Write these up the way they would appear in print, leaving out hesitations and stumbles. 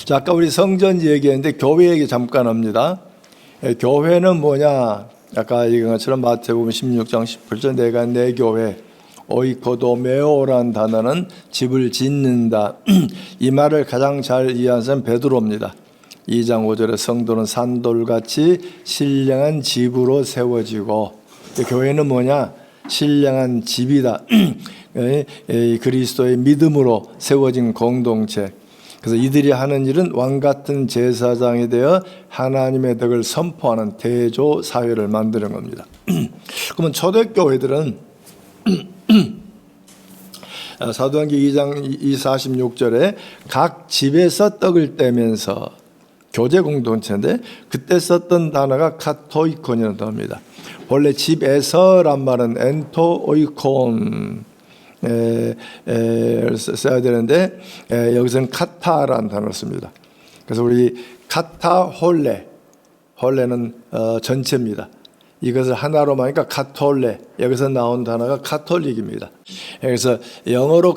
자, 아까 우리 성전 얘기했는데 교회 얘기 잠깐 합니다. 교회는 뭐냐? 아까 얘기한 것처럼 마태복음 16장 18절 내가 내 교회 오이코도메오라는 단어는 집을 짓는다. 이 말을 가장 잘 이해한 사람은 베드로입니다. 2장 5절에 성도는 산돌같이 신령한 집으로 세워지고, 교회는 뭐냐? 신령한 집이다. 그리스도의 믿음으로 세워진 공동체. 그래서 이들이 하는 일은 왕같은 제사장이 되어 하나님의 덕을 선포하는 대조 사회를 만드는 겁니다. 그러면 초대교회들은 사도행전 2장 46절에 각 집에서 떡을 떼면서 교제 공동체인데, 그때 썼던 단어가 카토이콘이라는 단어입니다. 원래 집에서란 말은 엔토오이콘 써야 되는데, 여기서는 카타라는 단어를 씁니다. 그래서 우리 카타홀레, 홀레는 전체입니다. 이것을 하나로 하니까 카톨레, 여기서 나온 단어가 카톨릭입니다. 그래서 영어로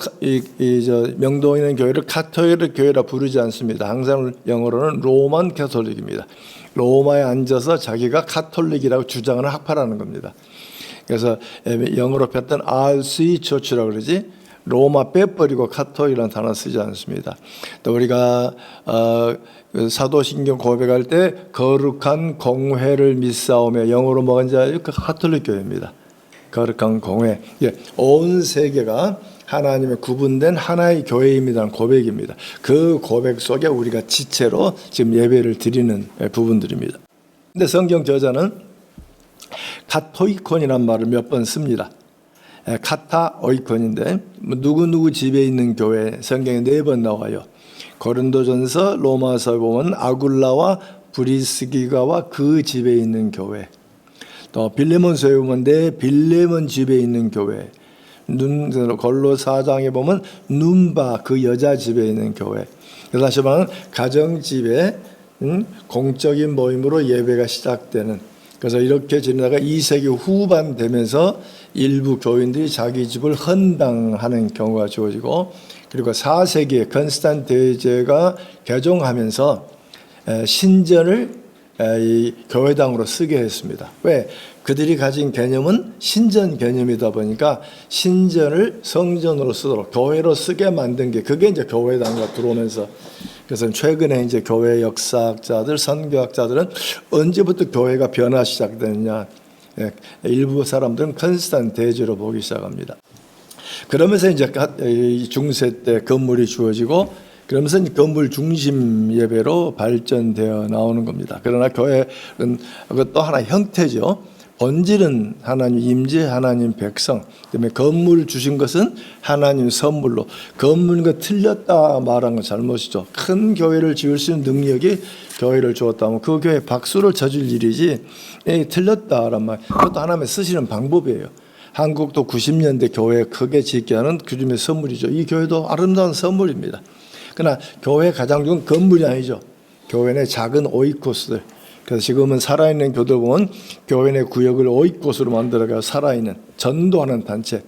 명동에 있는 교회를 카톨릭 교회라 부르지 않습니다. 항상 영어로는 로만 캐톨릭입니다. 로마에 앉아서 자기가 카톨릭이라고 주장하는 학파라는 겁니다. 그래서 영어로 폈던 RC 처치라고 그러지, 로마 빼버리고 카톨릭이라는 단어 쓰지 않습니다. 또 우리가 사도신경 고백할 때 거룩한 공회를 믿사오며, 영어로 뭐인지 알죠? 카톨릭 교회입니다. 거룩한 공회. 온 세계가 하나님의 구분된 하나의 교회입니다는 고백입니다. 그 고백 속에 우리가 지체로 지금 예배를 드리는 부분들입니다. 근데 성경 저자는 카토이콘이라는 말을 몇 번 씁니다. 카타오이콘인데 누구 집에 있는 교회, 성경에 4번 나와요. 고린도전서, 로마서 보면 아굴라와 브리스기가와 그 집에 있는 교회. 또 빌레몬서에 보면 내 빌레몬 집에 있는 교회. 골로 4장에 보면 눈바 그 여자 집에 있는 교회. 다시 말하면 가정집에 공적인 모임으로 예배가 시작되는, 그래서 이렇게 지내다가 2세기 후반 되면서 일부 교인들이 자기 집을 헌당하는 경우가 주어지고, 그리고 4세기에 건스탄 대제가 개종하면서 신전을 이 교회당으로 쓰게 했습니다. 왜? 그들이 가진 개념은 신전 개념이다 보니까 신전을 성전으로 쓰도록 교회로 쓰게 만든 게, 그게 이제 교회당과 들어오면서, 그래서 최근에 이제 교회 역사학자들, 선교학자들은 언제부터 교회가 변화 시작됐냐, 일부 사람들은 컨스탄 대제로 보기 시작합니다. 그러면서 이제 중세 때 건물이 주어지고, 그러면서 건물 중심 예배로 발전되어 나오는 겁니다. 그러나 교회는 또 하나 형태죠. 본질은 하나님 임재, 하나님 백성. 그다음에 건물 주신 것은 하나님 선물로. 건물과 틀렸다 말한 건 잘못이죠. 큰 교회를 지을 수 있는 능력이 교회를 주었다면 그 교회에 박수를 쳐줄 일이지, 틀렸다란 말, 그것도 하나님의 쓰시는 방법이에요. 한국도 90년대 교회 크게 짓게 하는 그 중에 선물이죠. 이 교회도 아름다운 선물입니다. 그러나 교회 가장 좋은 건물이 아니죠. 교회 내 작은 오이코스들. 그래서 지금은 살아있는 교들 보면 교회 내 구역을 오이코스로 만들어가 살아있는 전도하는 단체.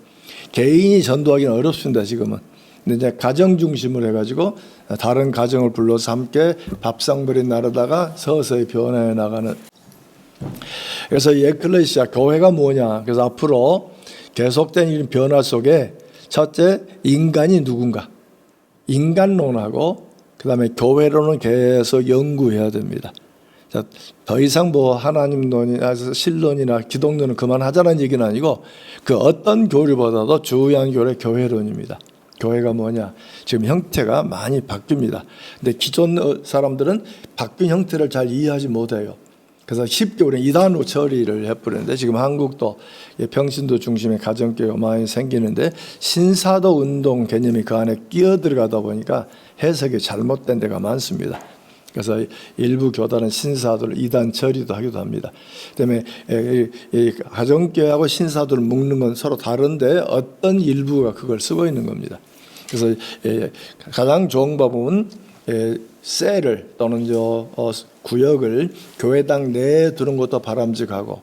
개인이 전도하기는 어렵습니다, 지금은. 근데 이제 가정 중심으로 해가지고 다른 가정을 불러서 함께 밥상머리 나르다가 서서히 변화해 나가는. 그래서 이 에클레시아 교회가 뭐냐? 그래서 앞으로 계속된 이 변화 속에 첫째, 인간이 누군가? 인간론하고 그다음에 교회론은 계속 연구해야 됩니다. 자, 더 이상 뭐 하나님론이나 신론이나 기독론은 그만하자는 얘기는 아니고, 그 어떤 교리보다도 중요한 교회론입니다. 교회가 뭐냐? 지금 형태가 많이 바뀝니다. 근데 기존 사람들은 바뀐 형태를 잘 이해하지 못해요. 그래서 쉽게 우리는 이단으로 처리를 해버리는데, 지금 한국도 평신도 중심의 가정교회가 많이 생기는데 신사도 운동 개념이 그 안에 끼어들어가다 보니까 해석이 잘못된 데가 많습니다. 그래서 일부 교단은 신사도를 이단 처리도 하기도 합니다. 그다음에 가정교회하고 신사도를 묶는 건 서로 다른데 어떤 일부가 그걸 쓰고 있는 겁니다. 그래서 가장 좋은 방법은 셀을 또는 구역을 교회당 내에 두는 것도 바람직하고,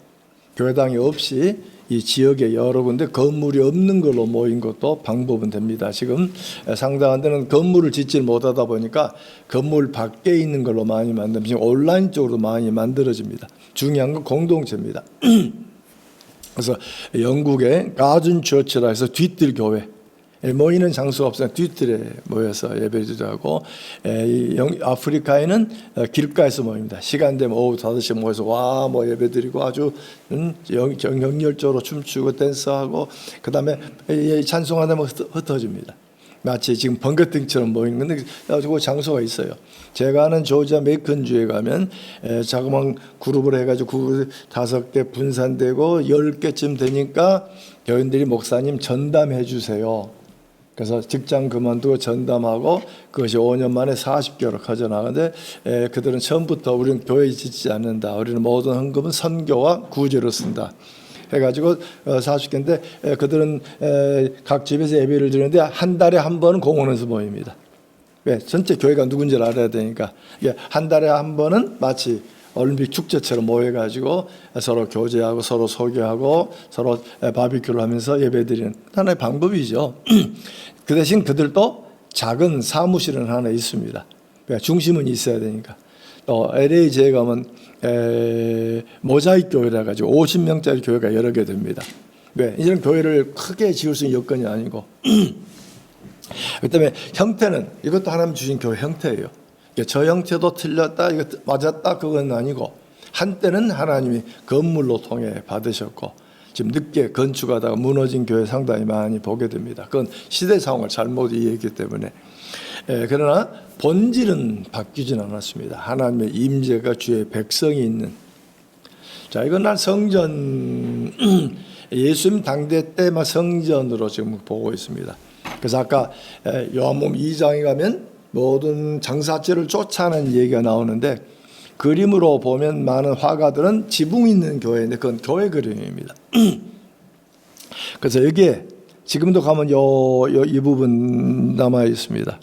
교회당이 없이 이 지역에 여러 군데 건물이 없는 걸로 모인 것도 방법은 됩니다. 지금 상당한 데는 건물을 짓지 못하다 보니까 건물 밖에 있는 걸로 많이 만듭니다. 지금 온라인 쪽으로 많이 만들어집니다. 중요한 건 공동체입니다. 그래서 영국의 가든 처치라 해서 뒤뜰 교회, 모이는 장소가 없으면 뒤뜰에 모여서 예배드리고, 아프리카에는 길가에서 모입니다. 시간 되면 오후 5시에 모여서 뭐 예배드리고 아주 정열적으로 춤추고 댄스하고, 그 다음에 찬송하다면 흩어집니다. 마치 지금 번개등처럼 모이는 건데 그 장소가 있어요. 제가 아는 조지아 메이컨주에 가면 자그마한 그룹을 해가지고 5개 분산되고 10개쯤 되니까 교인들이 목사님 전담해 주세요. 그래서 직장 그만두고 전담하고 그것이 5년 만에 40개로 커져나가는데, 그들은 처음부터 우리는 교회 짓지 않는다. 우리는 모든 헌금은 선교와 구제로 쓴다. 해가지고 40개인데 그들은 각 집에서 예배를 드리는데 한 달에 한 번은 공원에서 모입니다. 왜? 전체 교회가 누군지를 알아야 되니까. 한 달에 한 번은 마치 올림픽 축제처럼 모여가지고 서로 교제하고 서로 소개하고 서로 바비큐를 하면서 예배드리는 하나의 방법이죠. 그 대신 그들도 작은 사무실은 하나 있습니다. 중심은 있어야 되니까. 또 LA 제에 가면 모자이크 교회라 가지고 50명짜리 교회가 여러 개 됩니다. 왜? 이런 교회를 크게 지을 수 있는 여건이 아니고 그다음에 형태는 이것도 하나님 주신 교회 형태예요. 저 형태도 틀렸다, 이거 맞았다, 그건 아니고 한때는 하나님이 건물로 통해 받으셨고 지금 늦게 건축하다가 무너진 교회 상당히 많이 보게 됩니다. 그건 시대 상황을 잘못 이해했기 때문에. 그러나 본질은 바뀌진 않았습니다. 하나님의 임재가 주의 백성이 있는. 자, 이건 난 성전 예수님 당대 때만 성전으로 지금 보고 있습니다. 그래서 아까 요한복음 2장에 가면 모든 장사죄를 쫓아내는 얘기가 나오는데, 그림으로 보면 많은 화가들은 지붕 있는 교회인데 그건 교회 그림입니다. 그래서 여기에 지금도 가면 이 부분 남아 있습니다.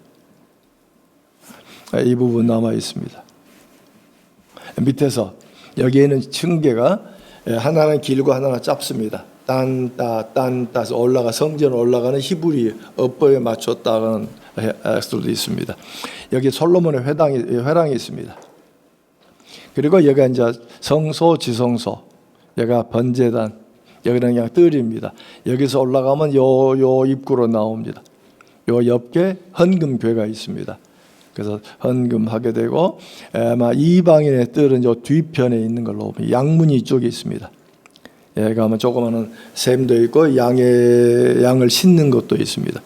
이 부분 남아 있습니다. 밑에서 여기에는 층계가 하나는 길고 하나는 짧습니다. 딴따서 올라가 성전 올라가는 히브리 어법에 맞췄다는 수도 있습니다. 여기 솔로몬의 회당이 있습니다. 그리고 여기가 이제 성소, 지성소, 여기가 번제단, 여기는 그냥 뜰입니다. 여기서 올라가면 요 입구로 나옵니다. 요 옆에 헌금궤가 있습니다. 그래서 헌금하게 되고, 아마 이방인의 뜰은 요 뒤편에 있는 걸로 보면 양문이 이쪽에 있습니다. 여기 가면 조그마한 샘도 있고 양을 싣는 것도 있습니다.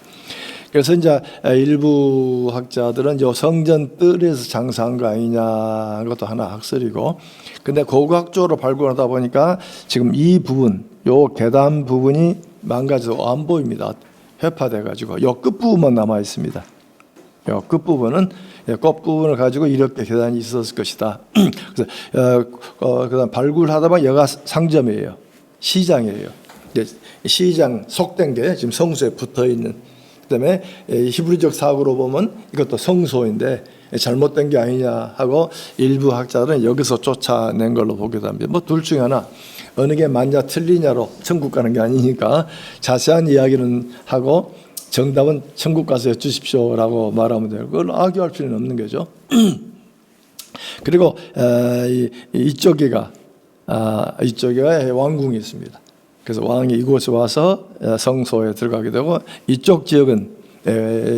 그래서 이제 일부 학자들은 요 성전 뜰에서 장사한 거 아니냐, 그것도 하나 학설이고, 근데 고고학적으로 발굴하다 보니까 지금 이 부분, 요 계단 부분이 망가져서 안 보입니다. 회파돼가지고 요 끝부분만 남아 있습니다. 요 끝부분은 끝부분을 가지고 이렇게 계단이 있었을 것이다. 그래서 그다음 발굴하다 보면 여기가 상점이에요. 시장이에요. 시장 속된 게 지금 성소에 붙어 있는. 그다음에 히브리적 사고로 보면 이것도 성소인데 잘못된 게 아니냐 하고 일부 학자들은 여기서 쫓아낸 걸로 보기도 합니다. 뭐 둘 중에 하나, 어느 게 맞냐 틀리냐로 천국 가는 게 아니니까 자세한 이야기는 하고 정답은 천국 가서 여쭈십시오라고 말하면 돼요. 그걸 악유할 필요는 없는 거죠. 그리고 이쪽에가 왕궁이 있습니다. 그래서 왕이 이곳에 와서 성소에 들어가게 되고, 이쪽 지역은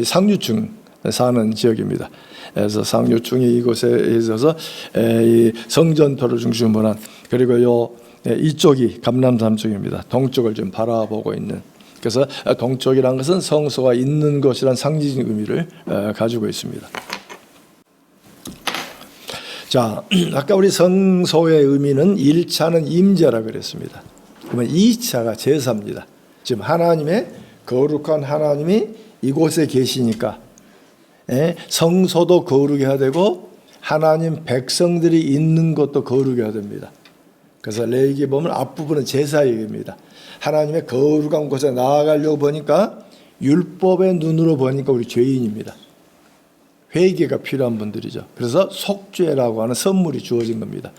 상류층 사는 지역입니다. 그래서 상류층이 이곳에 있어서 성전토를 중심으로 한, 그리고 이쪽이 감람산 쪽입니다. 동쪽을 좀 바라보고 있는. 그래서 동쪽이라는 것은 성소가 있는 곳이란 상징적 의미를 가지고 있습니다. 자, 아까 우리 성소의 의미는 1차는 임재라 그랬습니다. 그러면 2차가 제사입니다. 지금 하나님의 거룩한 하나님이 이곳에 계시니까 성소도 거룩해야 되고 하나님 백성들이 있는 것도 거룩해야 됩니다. 그래서 레위기 보면 앞부분은 제사 얘기입니다. 하나님의 거룩한 곳에 나아가려고 보니까 율법의 눈으로 보니까 우리 죄인입니다. 회개가 필요한 분들이죠. 그래서 속죄라고 하는 선물이 주어진 겁니다.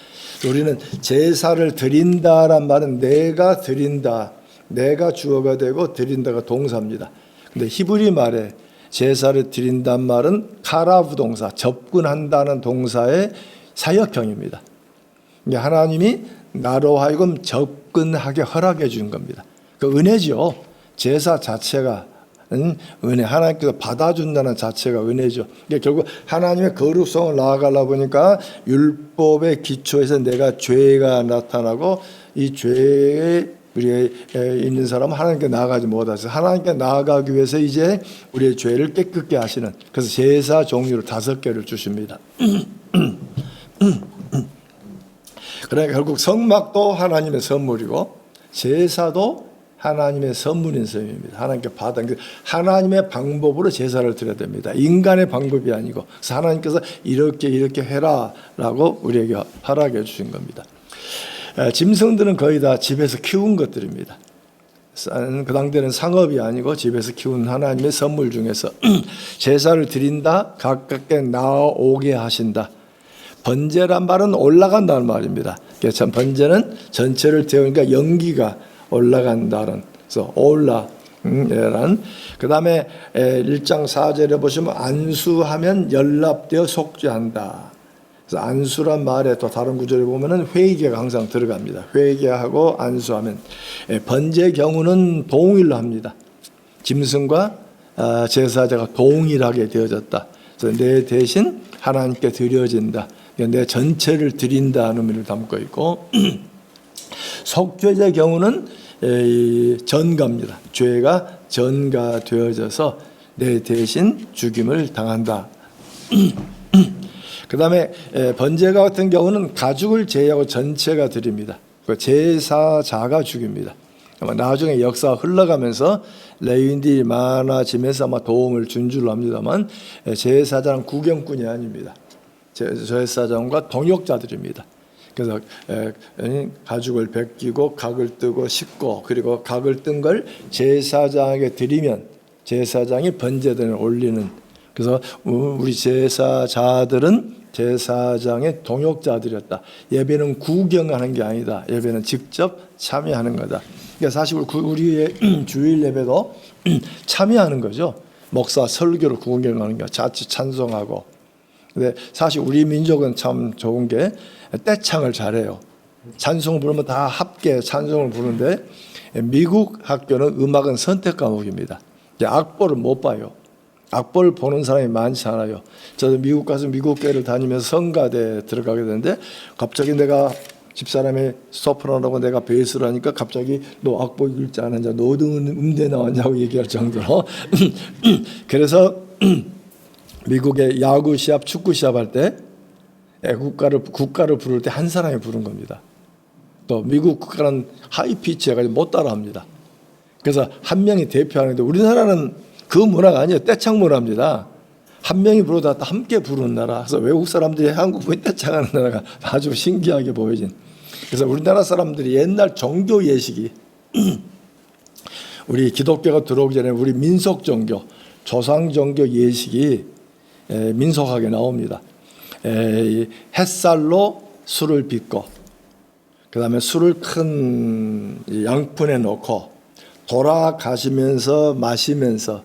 우리는 제사를 드린다란 말은 내가 드린다, 내가 주어가 되고 드린다가 동사입니다. 근데 히브리 말에 제사를 드린다는 말은 카라브 동사, 접근한다는 동사의 사역형입니다. 하나님이 나로 하여금 접근하게 허락해 주는 겁니다. 그 은혜죠. 제사 자체가 은혜, 하나님께서 받아준다는 자체가 은혜죠. 결국 하나님의 거룩성을 나아가려 보니까 율법의 기초에서 내가 죄가 나타나고 이 죄에 우리에 있는 사람은 하나님께 나아가지 못해서 하나님께 나아가기 위해서 이제 우리의 죄를 깨끗게 하시는, 그래서 제사 종류를 5개를 주십니다. 그러니까 결국 성막도 하나님의 선물이고 제사도 하나님의 선물인 셈입니다. 하나님께 받은 하나님의 방법으로 제사를 드려야 됩니다. 인간의 방법이 아니고, 그래서 하나님께서 이렇게 해라라고 우리에게 허락해 주신 겁니다. 짐승들은 거의 다 집에서 키운 것들입니다. 그 당대는 상업이 아니고 집에서 키운 하나님의 선물 중에서 제사를 드린다, 가깝게 나오게 하신다. 번제란 말은 올라간다는 말입니다. 참 번제는 전체를 태우니까 연기가 올라간다는, 그래서 올라란. 그 다음에 1장 4절에 보시면 안수하면 연락되어 속죄한다. 그래서 안수란 말에 또 다른 구절에 보면은 회개가 항상 들어갑니다. 회개하고 안수하면. 번제 경우는 동일로 합니다. 짐승과 제사자가 동일하게 되어졌다. 그래서 내 대신 하나님께 드려진다. 내 전체를 드린다는 의미를 담고 있고, 속죄의 경우는 전가입니다. 죄가 전가되어져서 내 대신 죽임을 당한다. 그 다음에 번제가 같은 경우는 가죽을 제외하고 전체가 드립니다. 제사자가 죽입니다. 아마 나중에 역사가 흘러가면서 레위인들이 많아지면서 아마 도움을 준 줄로 압니다만, 제사장은 구경꾼이 아닙니다. 제사장과 동역자들입니다. 그래서 가죽을 벗기고 각을 뜨고 씻고, 그리고 각을 뜬 걸 제사장에게 드리면 제사장이 번제단을 올리는, 그래서 우리 제사자들은 제사장의 동역자들이었다. 예배는 구경하는 게 아니다. 예배는 직접 참여하는 거다. 그러니까 사실 우리의 주일 예배도 참여하는 거죠. 목사 설교를 구경하는 게 자칫 찬송하고. 근데 사실 우리 민족은 참 좋은 게 떼창을 잘해요. 찬송을 부르면 다 함께 찬송을 부르는데, 미국 학교는 음악은 선택 과목입니다. 악보를 못 봐요. 악보를 보는 사람이 많지 않아요. 저도 미국 가서 미국 교회를 다니면서 성가대에 들어가게 되는데, 갑자기 내가 집사람이 소프라노라고 내가 베이스를 하니까 갑자기 너 악보 읽지 않았냐, 너 어디 음대 나왔냐고 얘기할 정도로. 그래서 미국의 야구 시합, 축구 시합 할 때 국가를 부를 때 한 사람이 부른 겁니다. 또 미국 국가는 하이 피치 해가지고 못 따라합니다. 그래서 한 명이 대표하는데, 우리나라는 그 문화가 아니에요. 떼창 문화입니다. 한 명이 부르다 함께 부르는 나라. 그래서 외국 사람들이 한국 분이 떼창하는 나라가 아주 신기하게 보여진. 그래서 우리나라 사람들이 옛날 종교 예식이 우리 기독교가 들어오기 전에 우리 민속 종교, 조상 종교 예식이 민속하게 나옵니다. 햇살로 술을 빚고, 그 다음에 술을 큰 양푼에 넣고 돌아가시면서 마시면서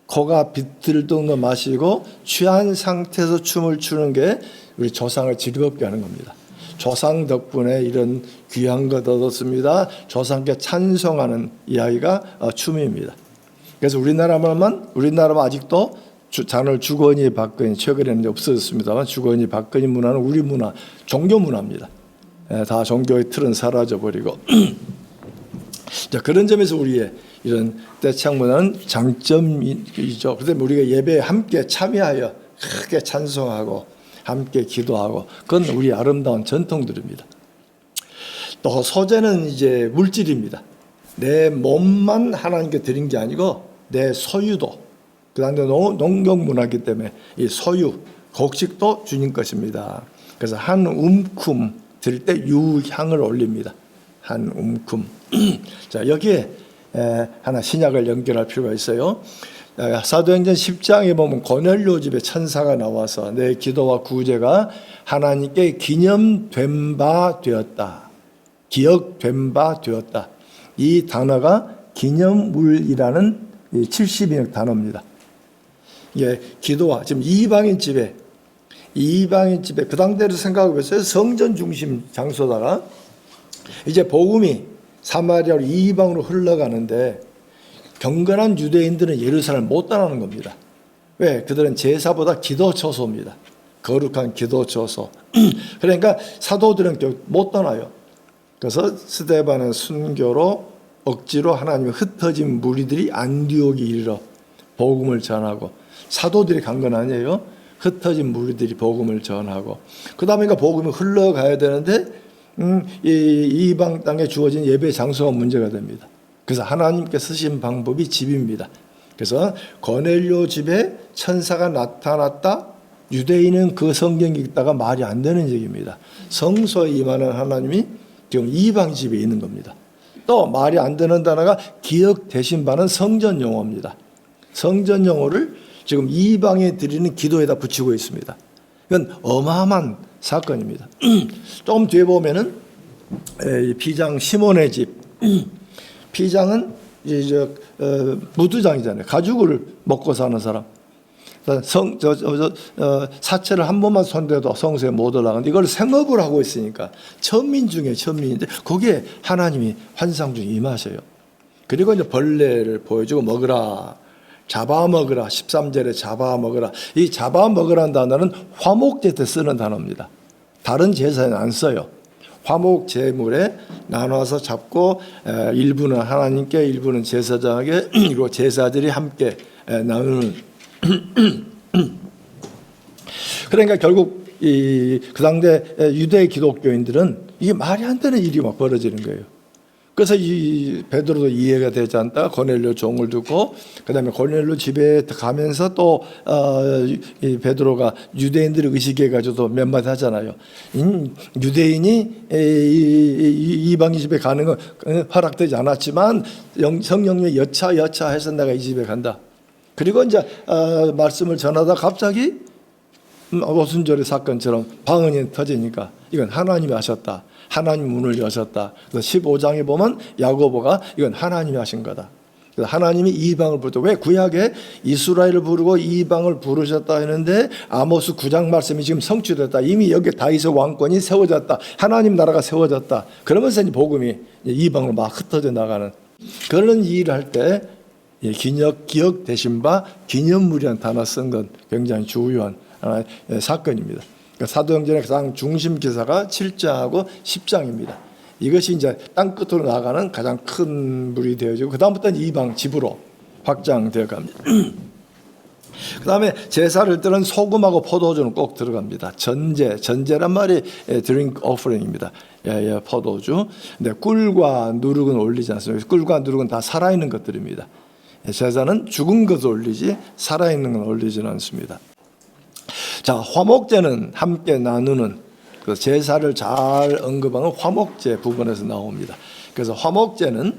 코가 비틀도 마시고 취한 상태에서 춤을 추는 게 우리 조상을 즐겁게 하는 겁니다. 조상 덕분에 이런 귀한 것 얻었습니다. 조상께 찬송하는 이야기가 춤입니다. 그래서 우리나라만 아직도 장을 주거니 받거니, 최근에는 없어졌습니다만 주거니 받거니 문화는 우리 문화, 종교 문화입니다. 다 종교의 틀은 사라져 버리고. 자, 그런 점에서 우리의 이런 떼창 문화는 장점이죠. 그런데 우리가 예배에 함께 참여하여 크게 찬송하고 함께 기도하고, 그건 우리 아름다운 전통들입니다. 또 소재는 이제 물질입니다. 내 몸만 하나님께 드린 게 아니고 내 소유도, 그 다음에 농경 문화이기 때문에 이 소유, 곡식도 주님 것입니다. 그래서 한 움큼 드릴 때 유향을 올립니다. 한 움큼. 자, 여기에 하나 신약을 연결할 필요가 있어요. 사도행전 10장에 보면 고넬료 집에 천사가 나와서 내 기도와 구제가 하나님께 기념된 바 되었다. 기억된 바 되었다. 이 단어가 기념물이라는 70인역 단어입니다. 예, 기도와 지금 이방인 집에 그 당대로 생각해 보세요. 성전 중심 장소다가 이제 복음이 사마리아로 이방으로 흘러가는데 경건한 유대인들은 예루살렘을 못 떠나는 겁니다. 왜? 그들은 제사보다 기도 처소입니다. 거룩한 기도 처소. 그러니까 사도들은 못 떠나요. 그래서 스데반의 순교로 억지로 하나님의 흩어진 무리들이 안디옥에 이르러 복음을 전하고, 사도들이 간 건 아니에요. 흩어진 무리들이 복음을 전하고, 그 다음에 복음이 흘러가야 되는데 이방 땅에 주어진 예배 장소가 문제가 됩니다. 그래서 하나님께 쓰신 방법이 집입니다. 그래서 고넬료 집에 천사가 나타났다. 유대인은 그 성경 읽다가 말이 안 되는 얘기입니다. 성소에 임하는 하나님이 지금 이방 집에 있는 겁니다. 또 말이 안 되는 단어가 기억 대신 받는 성전 용어입니다. 성전 용어를 지금 이방에 드리는 기도에다 붙이고 있습니다. 이건 어마어마한 사건입니다. 조금 뒤에 보면은 비장 시몬의 집. 비장은 이제 무두장이잖아요. 가죽을 먹고 사는 사람. 사체를 한 번만 손대도 성소에 못 올라가는데 이걸 생업을 하고 있으니까 천민 중에 천민인데 거기에 하나님이 환상 중에 임하셔요. 그리고 이제 벌레를 보여주고 먹으라. 잡아먹으라. 13절에 잡아먹으라. 이 잡아먹으라는 단어는 화목제 때 쓰는 단어입니다. 다른 제사에는 안 써요. 화목 제물에 나눠서 잡고 일부는 하나님께, 일부는 제사장에게, 그리고 제사들이 함께 나누는. 그러니까 결국 그 당대 유대 기독교인들은 이게 말이 안 되는 일이 막 벌어지는 거예요. 그래서 이 베드로도 이해가 되지 않다가 고넬료 종을 듣고, 그다음에 고넬료 집에 가면서 또 이 베드로가 유대인들을 의식해 가지고 몇 마디 하잖아요. 유대인이 이방인 집에 가는 건 허락되지 않았지만 성령님의 여차해서 내가 이 집에 간다. 그리고 이제 말씀을 전하다 갑자기 오순절의 사건처럼 방언이 터지니까 이건 하나님이 하셨다. 하나님 문을 여셨다. 그래서 15장에 보면 야고보가 이건 하나님이 하신 거다. 그래서 하나님이 이방을 부르다. 왜 구약에 이스라엘을 부르고 이방을 부르셨다 했는데 아모스 9장 말씀이 지금 성취됐다. 이미 여기 다윗의 왕권이 세워졌다. 하나님 나라가 세워졌다. 그러면서 이제 복음이 이방으로 막 흩어져 나가는 그런 일을 할 때 기억 대신 바 기념물이라는 단어 쓴 건 굉장히 중요한 하나의 사건입니다. 그러니까 사도행전의 가장 중심 기사가 7장하고 10장입니다. 이것이 이제 땅 끝으로 나가는 가장 큰 물이 되어지고 그 다음부터는 이방 집으로 확장되어 갑니다. 그 다음에 제사를 때는 소금하고 포도주는 꼭 들어갑니다. 전제란 말이 drink offering입니다. 포도주. 근데 꿀과 누룩은 올리지 않습니다. 꿀과 누룩은 다 살아있는 것들입니다. 제사는 죽은 것을 올리지 살아있는 건 올리지는 않습니다. 자, 화목제는 함께 나누는 그 제사를 잘 언급하는 화목제 부분에서 나옵니다. 그래서 화목제는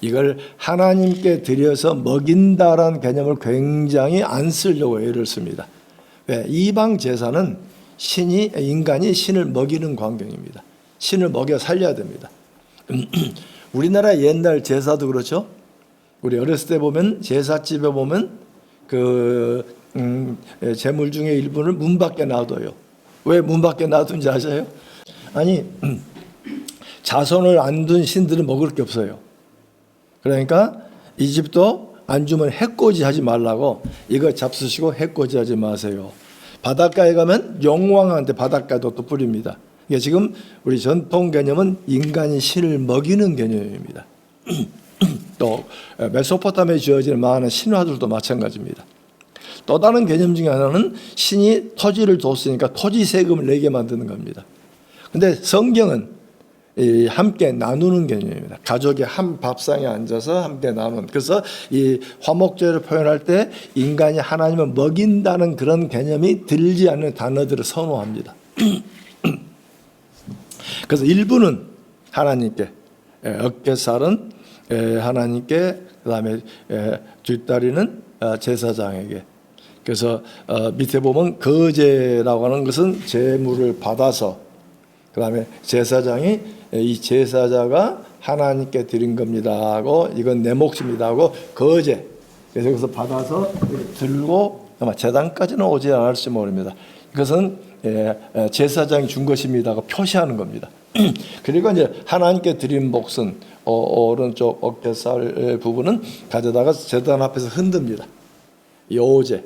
이걸 하나님께 드려서 먹인다라는 개념을 굉장히 안 쓰려고 애를 씁니다. 왜? 이방 제사는 인간이 신을 먹이는 광경입니다. 신을 먹여 살려야 됩니다. 우리나라 옛날 제사도 그렇죠. 우리 어렸을 때 보면 제사집에 보면 제물 중에 일부를 문 밖에 놔둬요. 왜 문 밖에 놔둔지 아세요? 아니 자손을 안 둔 신들은 먹을 게 없어요. 그러니까 이 집도 안 주면 해코지 하지 말라고 이거 잡수시고 해코지 하지 마세요. 바닷가에 가면 용왕한테 바닷가도 또 뿌립니다. 이게 지금 우리 전통 개념은 인간이 신을 먹이는 개념입니다. 또 메소포타미아에 지어지는 많은 신화들도 마찬가지입니다. 또 다른 개념 중에 하나는 신이 토지를 줬으니까 토지 세금을 내게 만드는 겁니다. 근데 성경은 함께 나누는 개념입니다. 가족이 한 밥상에 앉아서 함께 나누는. 그래서 이 화목제를 표현할 때 인간이 하나님을 먹인다는 그런 개념이 들지 않는 단어들을 선호합니다. 그래서 일부는 하나님께, 어깨살은 하나님께, 그 다음에 뒷다리는 제사장에게. 그래서 밑에 보면 거제라고 하는 것은 제물을 받아서 그다음에 제사장이 이 제사자가 하나님께 드린 겁니다 하고 이건 내 몫입니다 하고 거제. 그래서 여기서 받아서 들고 아마 제단까지는 오지 않을지 모릅니다. 이것은 제사장이 준 것입니다 하고 표시하는 겁니다. 그리고 이제 하나님께 드린 몫은 오른쪽 어깨살 부분은 가져다가 제단 앞에서 흔듭니다. 요제.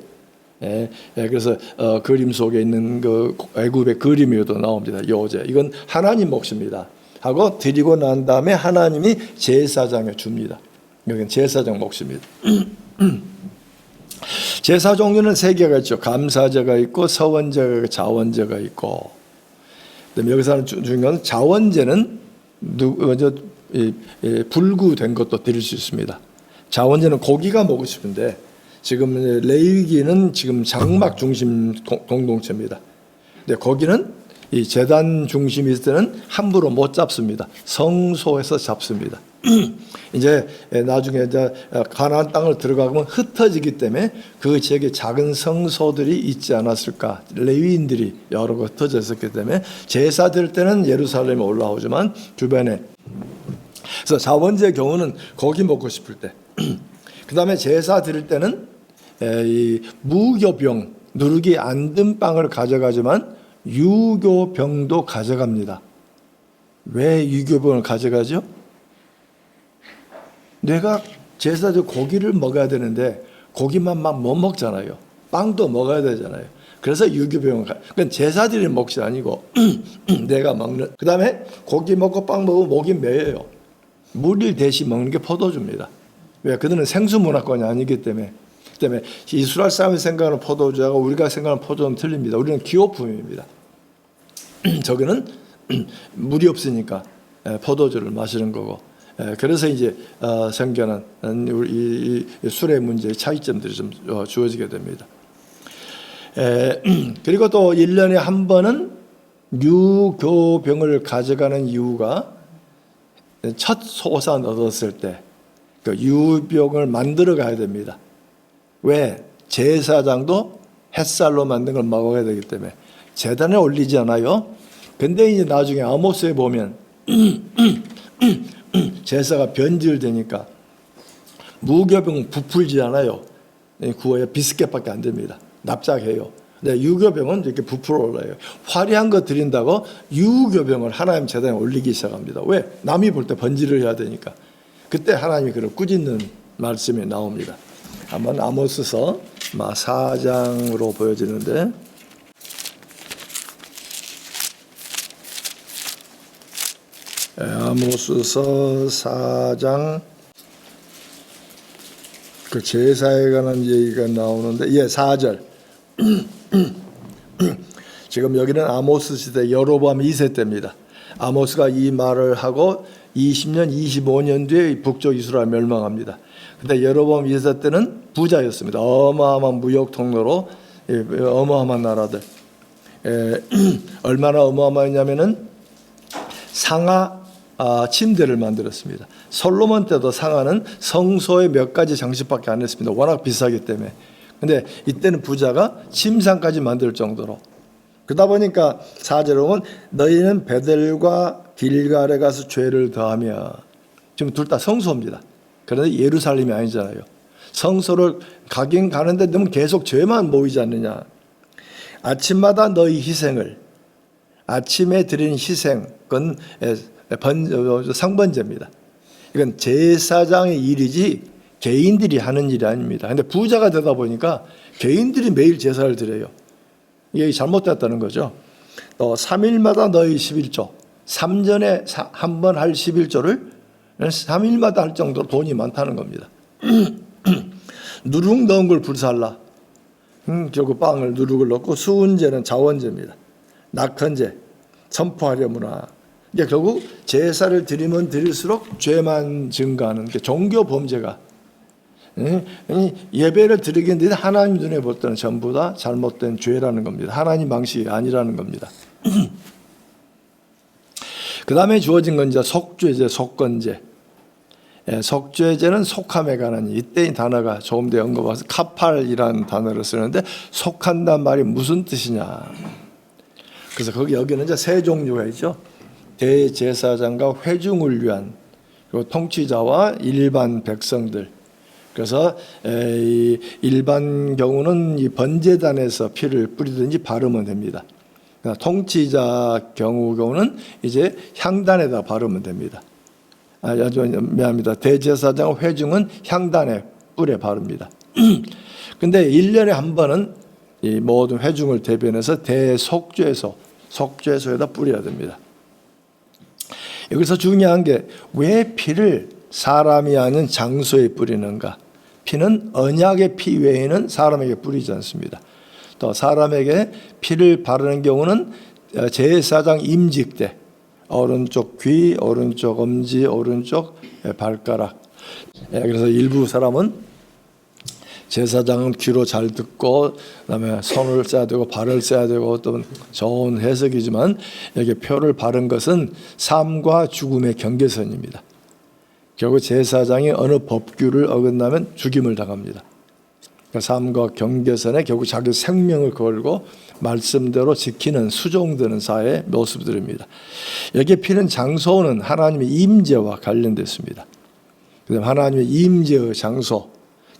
그래서 그림 속에 있는 그 애굽의 그림에도 나옵니다. 요제. 이건 하나님 몫입니다. 하고 드리고 난 다음에 하나님이 제사장에 줍니다. 여기는 제사장 몫입니다. 제사 종류는 세 개가 있죠. 감사제가 있고 서원제가 있고 자원제가 있고. 그다음에 여기서 중요한 자원제는 불구된 것도 드릴 수 있습니다. 자원제는 고기가 먹고 싶은데 지금 레위기는 지금 장막 중심 공동체입니다. 근데 거기는 이 제단 중심이 있을 때는 함부로 못 잡습니다. 성소에서 잡습니다. 이제 나중에 이제 가나안 땅을 들어가면 흩어지기 때문에 그 지역에 작은 성소들이 있지 않았을까. 레위인들이 여러 곳 흩어져 있었기 때문에 제사 드릴 때는 예루살렘에 올라오지만 주변에. 그래서 자원제의 경우는 고기 먹고 싶을 때. 그 다음에 제사 드릴 때는 이 무교병, 누룩이 안 든 빵을 가져가지만 유교병도 가져갑니다. 왜 유교병을 가져가죠? 내가 제사도 고기를 먹어야 되는데 고기만 막 못 먹잖아요. 빵도 먹어야 되잖아요. 그래서 유교병을 그건 제사들이 몫이 아니고 내가 먹는. 그 다음에 고기 먹고 빵 먹으면 목이 메여요. 물일 대신 먹는 게 포도주입니다. 왜? 그들은 생수 문화권이 아니기 때문에. 때문에 이스라엘 사람이 생각하는 포도주하고 우리가 생각하는 포도주는 틀립니다. 우리는 기호품입니다. 저기는 물이 없으니까 포도주를 마시는 거고. 그래서 이제 생겨난 이 술의 문제의 차이점들이 좀 주어지게 됩니다. 그리고 또 1년에 한 번은 유교병을 가져가는 이유가 첫 소산 얻었을 때 그 유병을 만들어 가야 됩니다. 왜? 제사장도 햇살로 만든 걸 먹어야 되기 때문에 제단에 올리지 않아요. 근데 이제 나중에 아모스에 보면 제사가 변질되니까 무교병 부풀지 않아요. 구워야 비스켓밖에 안 됩니다. 납작해요. 근데 유교병은 이렇게 부풀어 올라요. 화려한 거 드린다고 유교병을 하나님 제단에 올리기 시작합니다. 왜? 남이 볼 때 번지를 해야 되니까. 그때 하나님이 그를 꾸짖는 말씀이 나옵니다. 한번 아모스서 4장으로 보여지는데 아모스서 4장 그 제사에 관한 얘기가 나오는데 4절 지금 여기는 아모스 시대 여로보암 2세 때입니다. 아모스가 이 말을 하고 20년, 25년 뒤에 북쪽 이스라엘 멸망합니다. 근데 여로보암 2세 때는 부자였습니다. 어마어마한 무역 통로로 어마어마한 나라들. 얼마나 어마어마했냐면은 상하 침대를 만들었습니다. 솔로몬 때도 상하는 성소에 몇 가지 장식밖에 안 했습니다. 워낙 비싸기 때문에. 근데 이때는 부자가 침상까지 만들 정도로. 그러다 보니까 4절에 보면 너희는 베델과 길갈에 가서 죄를 더하며. 지금 둘 다 성소입니다. 그런데 예루살렘이 아니잖아요. 성소를 가긴 가는데 너무 계속 죄만 모이지 않느냐. 아침마다 너희 희생을 아침에 드리는 희생 그건 상번제입니다. 이건 제사장의 일이지 개인들이 하는 일이 아닙니다. 그런데 부자가 되다 보니까 개인들이 매일 제사를 드려요. 이게 잘못됐다는 거죠. 또 3일마다 너희 11조 3전에 한 번 할 11조를 3일마다 할 정도로 돈이 많다는 겁니다. 누룩 넣은 걸 불살라. 결국 빵을 누룩을 넣고 수은제는 자원제입니다. 낙헌제 선포하려무나. 이게 결국 제사를 드리면 드릴수록 죄만 증가하는 게 종교 범죄가 예배를 드리겠는데 하나님 눈에 볼 때는 전부 다 잘못된 죄라는 겁니다. 하나님 방식이 아니라는 겁니다. 그 다음에 주어진 건 이제 속죄제, 속건제. 속죄제는 속함에 관한 이때 이 단어가 조금 더 언급해서 카팔이라는 단어를 쓰는데 속한단 말이 무슨 뜻이냐. 그래서 거기 여기는 이제 세 종류가 있죠. 대제사장과 회중을 위한 그리고 통치자와 일반 백성들. 그래서 이 일반 경우는 이 번제단에서 피를 뿌리든지 바르면 됩니다. 통치자 경우는 이제 향단에다 바르면 됩니다. 미안합니다. 대제사장 회중은 향단에 뿔에 바릅니다. 근데 1년에 한 번은 이 모든 회중을 대변해서 속죄소에다 뿌려야 됩니다. 여기서 중요한 게 왜 피를 사람이 아닌 장소에 뿌리는가? 피는 언약의 피 외에는 사람에게 뿌리지 않습니다. 또 사람에게 피를 바르는 경우는 제사장 임직 때 오른쪽 귀, 오른쪽 엄지, 오른쪽 발가락. 그래서 일부 사람은 제사장은 귀로 잘 듣고 그다음에 손을 써야 되고 발을 써야 되고 어떤 좋은 해석이지만 여기 표를 바른 것은 삶과 죽음의 경계선입니다. 결국 제사장이 어느 법규를 어긋나면 죽임을 당합니다. 삶과 경계선에 결국 자기 생명을 걸고 말씀대로 지키는 수종되는 사회의 모습들입니다. 여기에 피는 장소는 하나님의 임재와 관련됐습니다. 그다음 하나님의 임재의 장소,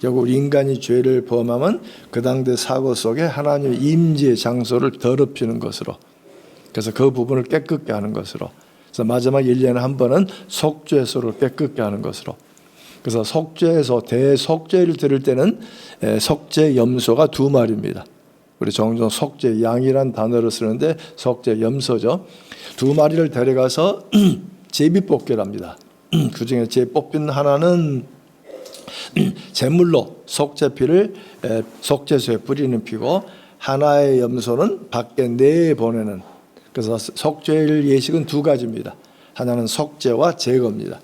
결국 인간이 죄를 범하면 그 당대 사고 속에 하나님의 임재의 장소를 더럽히는 것으로, 그래서 그 부분을 깨끗게 하는 것으로, 그래서 마지막 1년에 한 번은 속죄소를 깨끗게 하는 것으로. 그래서 속죄소, 대속죄를 드릴 때는 속죄 염소가 2마리입니다. 우리 종종 속죄 양이란 단어를 쓰는데 속죄 염소죠. 2마리를 데려가서 제비뽑기를 합니다. 그 중에 제뽑힌 하나는 제물로 속죄피를 속죄소에 뿌리는 피고, 하나의 염소는 밖에 내보내는. 그래서 속죄일 예식은 2가지입니다. 하나는 속죄와 제거입니다.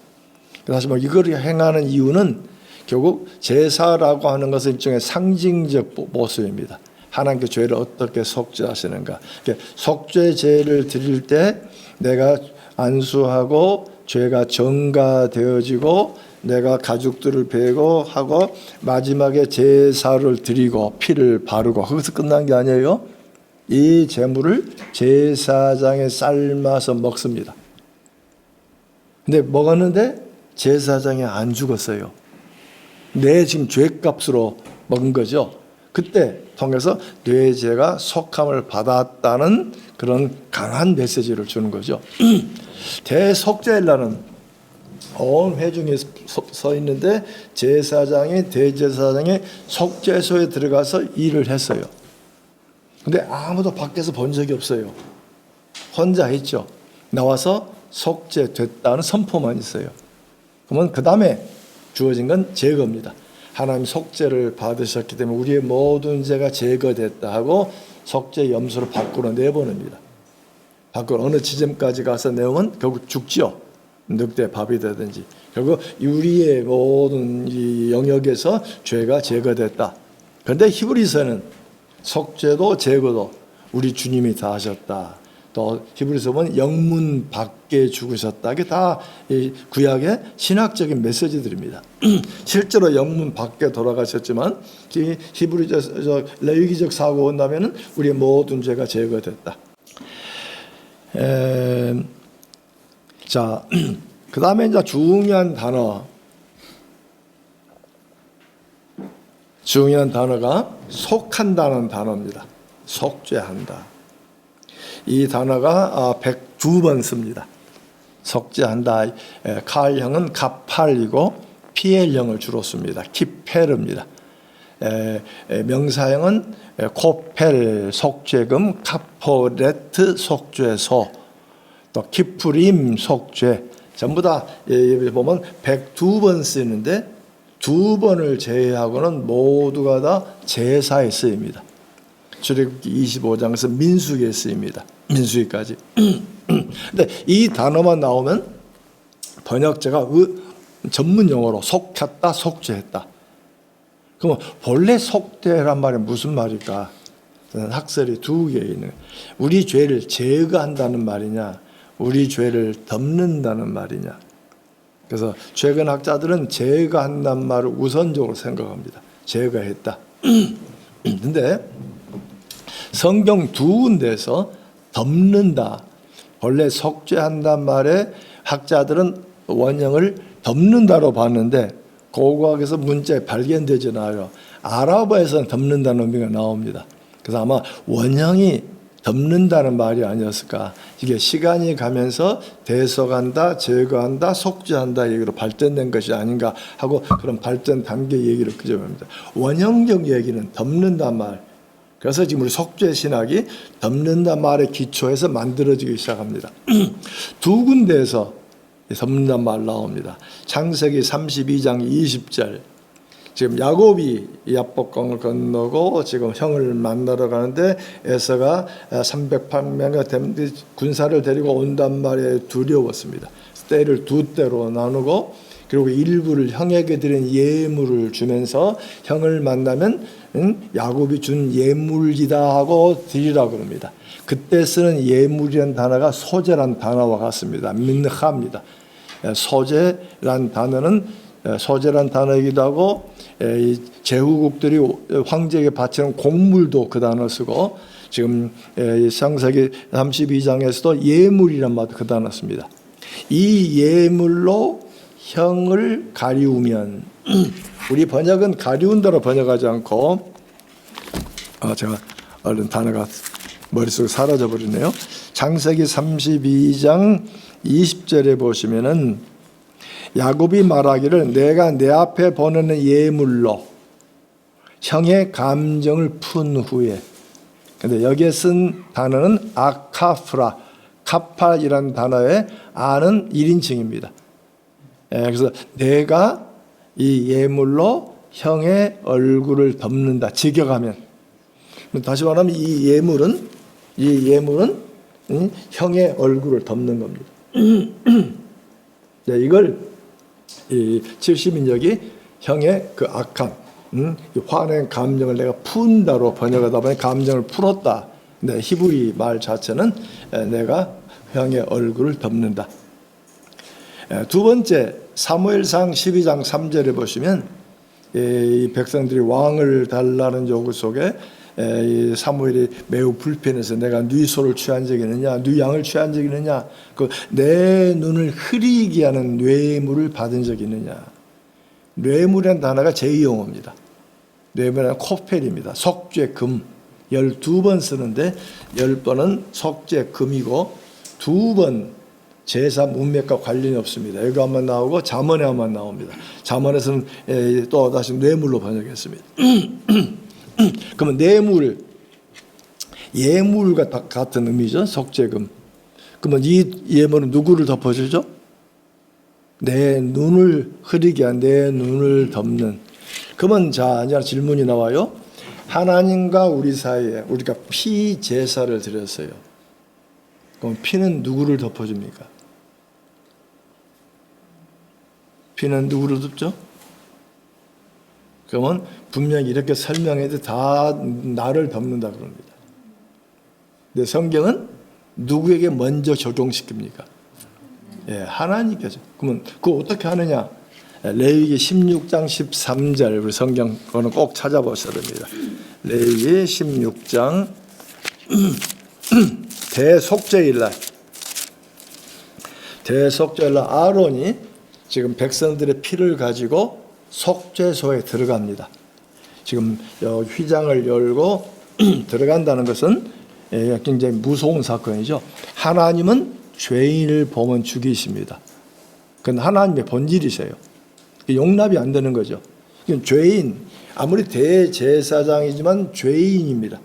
다시 뭐 이걸 행하는 이유는 결국 제사라고 하는 것은 일종의 상징적 모습입니다. 하나님께 죄를 어떻게 속죄하시는가. 속죄제를 드릴 때 내가 안수하고 죄가 전가되어지고 내가 가족들을 베고 하고 마지막에 제사를 드리고 피를 바르고 거기서 끝난 게 아니에요. 이 제물을 제사장에 삶아서 먹습니다. 근데 먹었는데 제사장이 안 죽었어요. 내 지금 죄값으로 먹은 거죠. 그때 통해서 내 죄가 속함을 받았다는 그런 강한 메시지를 주는 거죠. 대속죄일날은 온 회중이 서 있는데 제사장이 대제사장이 속죄소에 들어가서 일을 했어요. 근데 아무도 밖에서 본 적이 없어요. 혼자 했죠. 나와서 속죄됐다는 선포만 있어요. 그러면 그 다음에 주어진 건 제거입니다. 하나님 속죄를 받으셨기 때문에 우리의 모든 죄가 제거됐다 하고 속죄 염소를 밖으로 내보냅니다. 밖으로 어느 지점까지 가서 내오면 결국 죽죠. 늑대 밥이 되든지. 결국 우리의 모든 이 영역에서 죄가 제거됐다. 그런데 히브리서는 속죄도 제거도 우리 주님이 다 하셨다. 또 히브리서 보면 영문 밖에 죽으셨다. 이게 다 이 구약의 신학적인 메시지들입니다. 실제로 영문 밖에 돌아가셨지만 히브리서 레위기적 사고 온다면은 우리의 모든 죄가 제거됐다. 자, 그 다음에 이제 중요한 단어가 속한다는 단어입니다. 속죄한다. 이 단어가 102번 씁니다. 속죄한다. 칼형은 카팔이고 피엘형을 주로 씁니다. 키페르입니다. 명사형은 코펠 속죄금, 카포레트 속죄소, 또 키프림 속죄, 전부 다 보면 102번 쓰는데 2번을 제외하고는 모두가 다 제사에 쓰입니다. 출애굽기 25장에서 민수기에 쓰입니다. 민수기까지. 근데 이 단어만 나오면 번역자가 전문 용어로 속했다, 속죄했다. 그러면 본래 속죄란 말이 무슨 말일까? 학설이 2개 있는 거예요. 우리 죄를 제거한다는 말이냐, 우리 죄를 덮는다는 말이냐. 그래서 최근 학자들은 제거한다는 말을 우선적으로 생각합니다. 제거했다. 근데 성경 두 군데에서 덮는다. 원래 속죄한다는 말에 학자들은 원형을 덮는다로 봤는데 고고학에서 문자에 발견되지 않아요. 아랍어에서는 덮는다는 의미가 나옵니다. 그래서 아마 원형이 덮는다는 말이 아니었을까. 이게 시간이 가면서 대속한다, 제거한다, 속죄한다 얘기로 발전된 것이 아닌가 하고 그런 발전 단계 얘기를 그저합니다. 원형적 얘기는 덮는다 말. 그래서 지금 우리 속죄 신학이 덮는다 말의 기초에서 만들어지기 시작합니다. 두 군데에서 덮는다 말 나옵니다. 창세기 32장 20절. 지금 야곱이 야복강을 건너고 지금 형을 만나러 가는데 에서가 308명의 군사를 데리고 온단 말에 두려웠습니다. 떼를 두 떼로 나누고 그리고 일부를 형에게 드린 예물을 주면서 형을 만나면 야곱이 준 예물이다 하고 드리라고 그럽니다. 그때 쓰는 예물이라는 단어가 소재란 단어와 같습니다. 민하입니다. 소재란 단어는 소재란 단어이기도 하고 제후국들이 황제에게 바치는 곡물도 그 단어 쓰고 지금 창세기 32장에서도 예물이란 말도 그 단어 씁니다. 이 예물로 형을 가리우면 우리 번역은 가리운다로 번역하지 않고 제가 얼른 단어가 머릿속에 사라져버리네요. 창세기 32장 20절에 보시면은 야곱이 말하기를 내가 내 앞에 보내는 예물로 형의 감정을 푼 후에 근데 여기에 쓴 단어는 아카프라 카파이라는 단어의 아는 1인칭입니다. 그래서 내가 이 예물로 형의 얼굴을 덮는다. 직역하면 다시 말하면 이 예물은 형의 얼굴을 덮는 겁니다. 이걸 이 70인역이 형의 그 악함, 화낸 감정을 내가 푼다로 번역하다 보니 감정을 풀었다. 근데 히브리 말 자체는 내가 형의 얼굴을 덮는다. 두 번째 사무엘상 12장 3절에 보시면 이 백성들이 왕을 달라는 요구 속에 이 사무엘이 매우 불편해서 내가 네 소를 취한 적이 있느냐, 네 양을 취한 적이 있느냐, 그 내 눈을 흐리게 하는 뇌물을 받은 적이 있느냐. 뇌물이라는 단어가 제2용어입니다. 뇌물은 코펠입니다. 속죄금 12번 쓰는데 10번은 속죄금이고 2번 제사 문맥과 관련이 없습니다. 여기 한번 나오고 잠언에 한번 나옵니다. 잠언에서는 또 다시 뇌물로 번역했습니다. 그러면 뇌물, 예물과 같은 의미죠. 속죄금. 그러면 이 예물은 누구를 덮어주죠? 내 눈을 흐리게 한 내 눈을 덮는. 그러면 자, 이제 질문이 나와요. 하나님과 우리 사이에 우리가 피 제사를 드렸어요. 그럼 피는 누구를 덮어줍니까? 피는 누구를 덮죠? 그러면 분명히 이렇게 설명해도 다 나를 덮는다 그럽니다. 근데 성경은 누구에게 먼저 적용시킵니까? 하나님께서. 그러면 그거 어떻게 하느냐? 레위기 16장 13절 우리 성경 그거는 꼭 찾아보셔야 됩니다. 레위기 16장 대속죄일날 아론이 지금 백성들의 피를 가지고 속죄소에 들어갑니다. 지금 휘장을 열고 들어간다는 것은 굉장히 무서운 사건이죠. 하나님은 죄인을 보면 죽이십니다. 그건 하나님의 본질이세요. 용납이 안 되는 거죠. 죄인, 아무리 대제사장이지만 죄인입니다.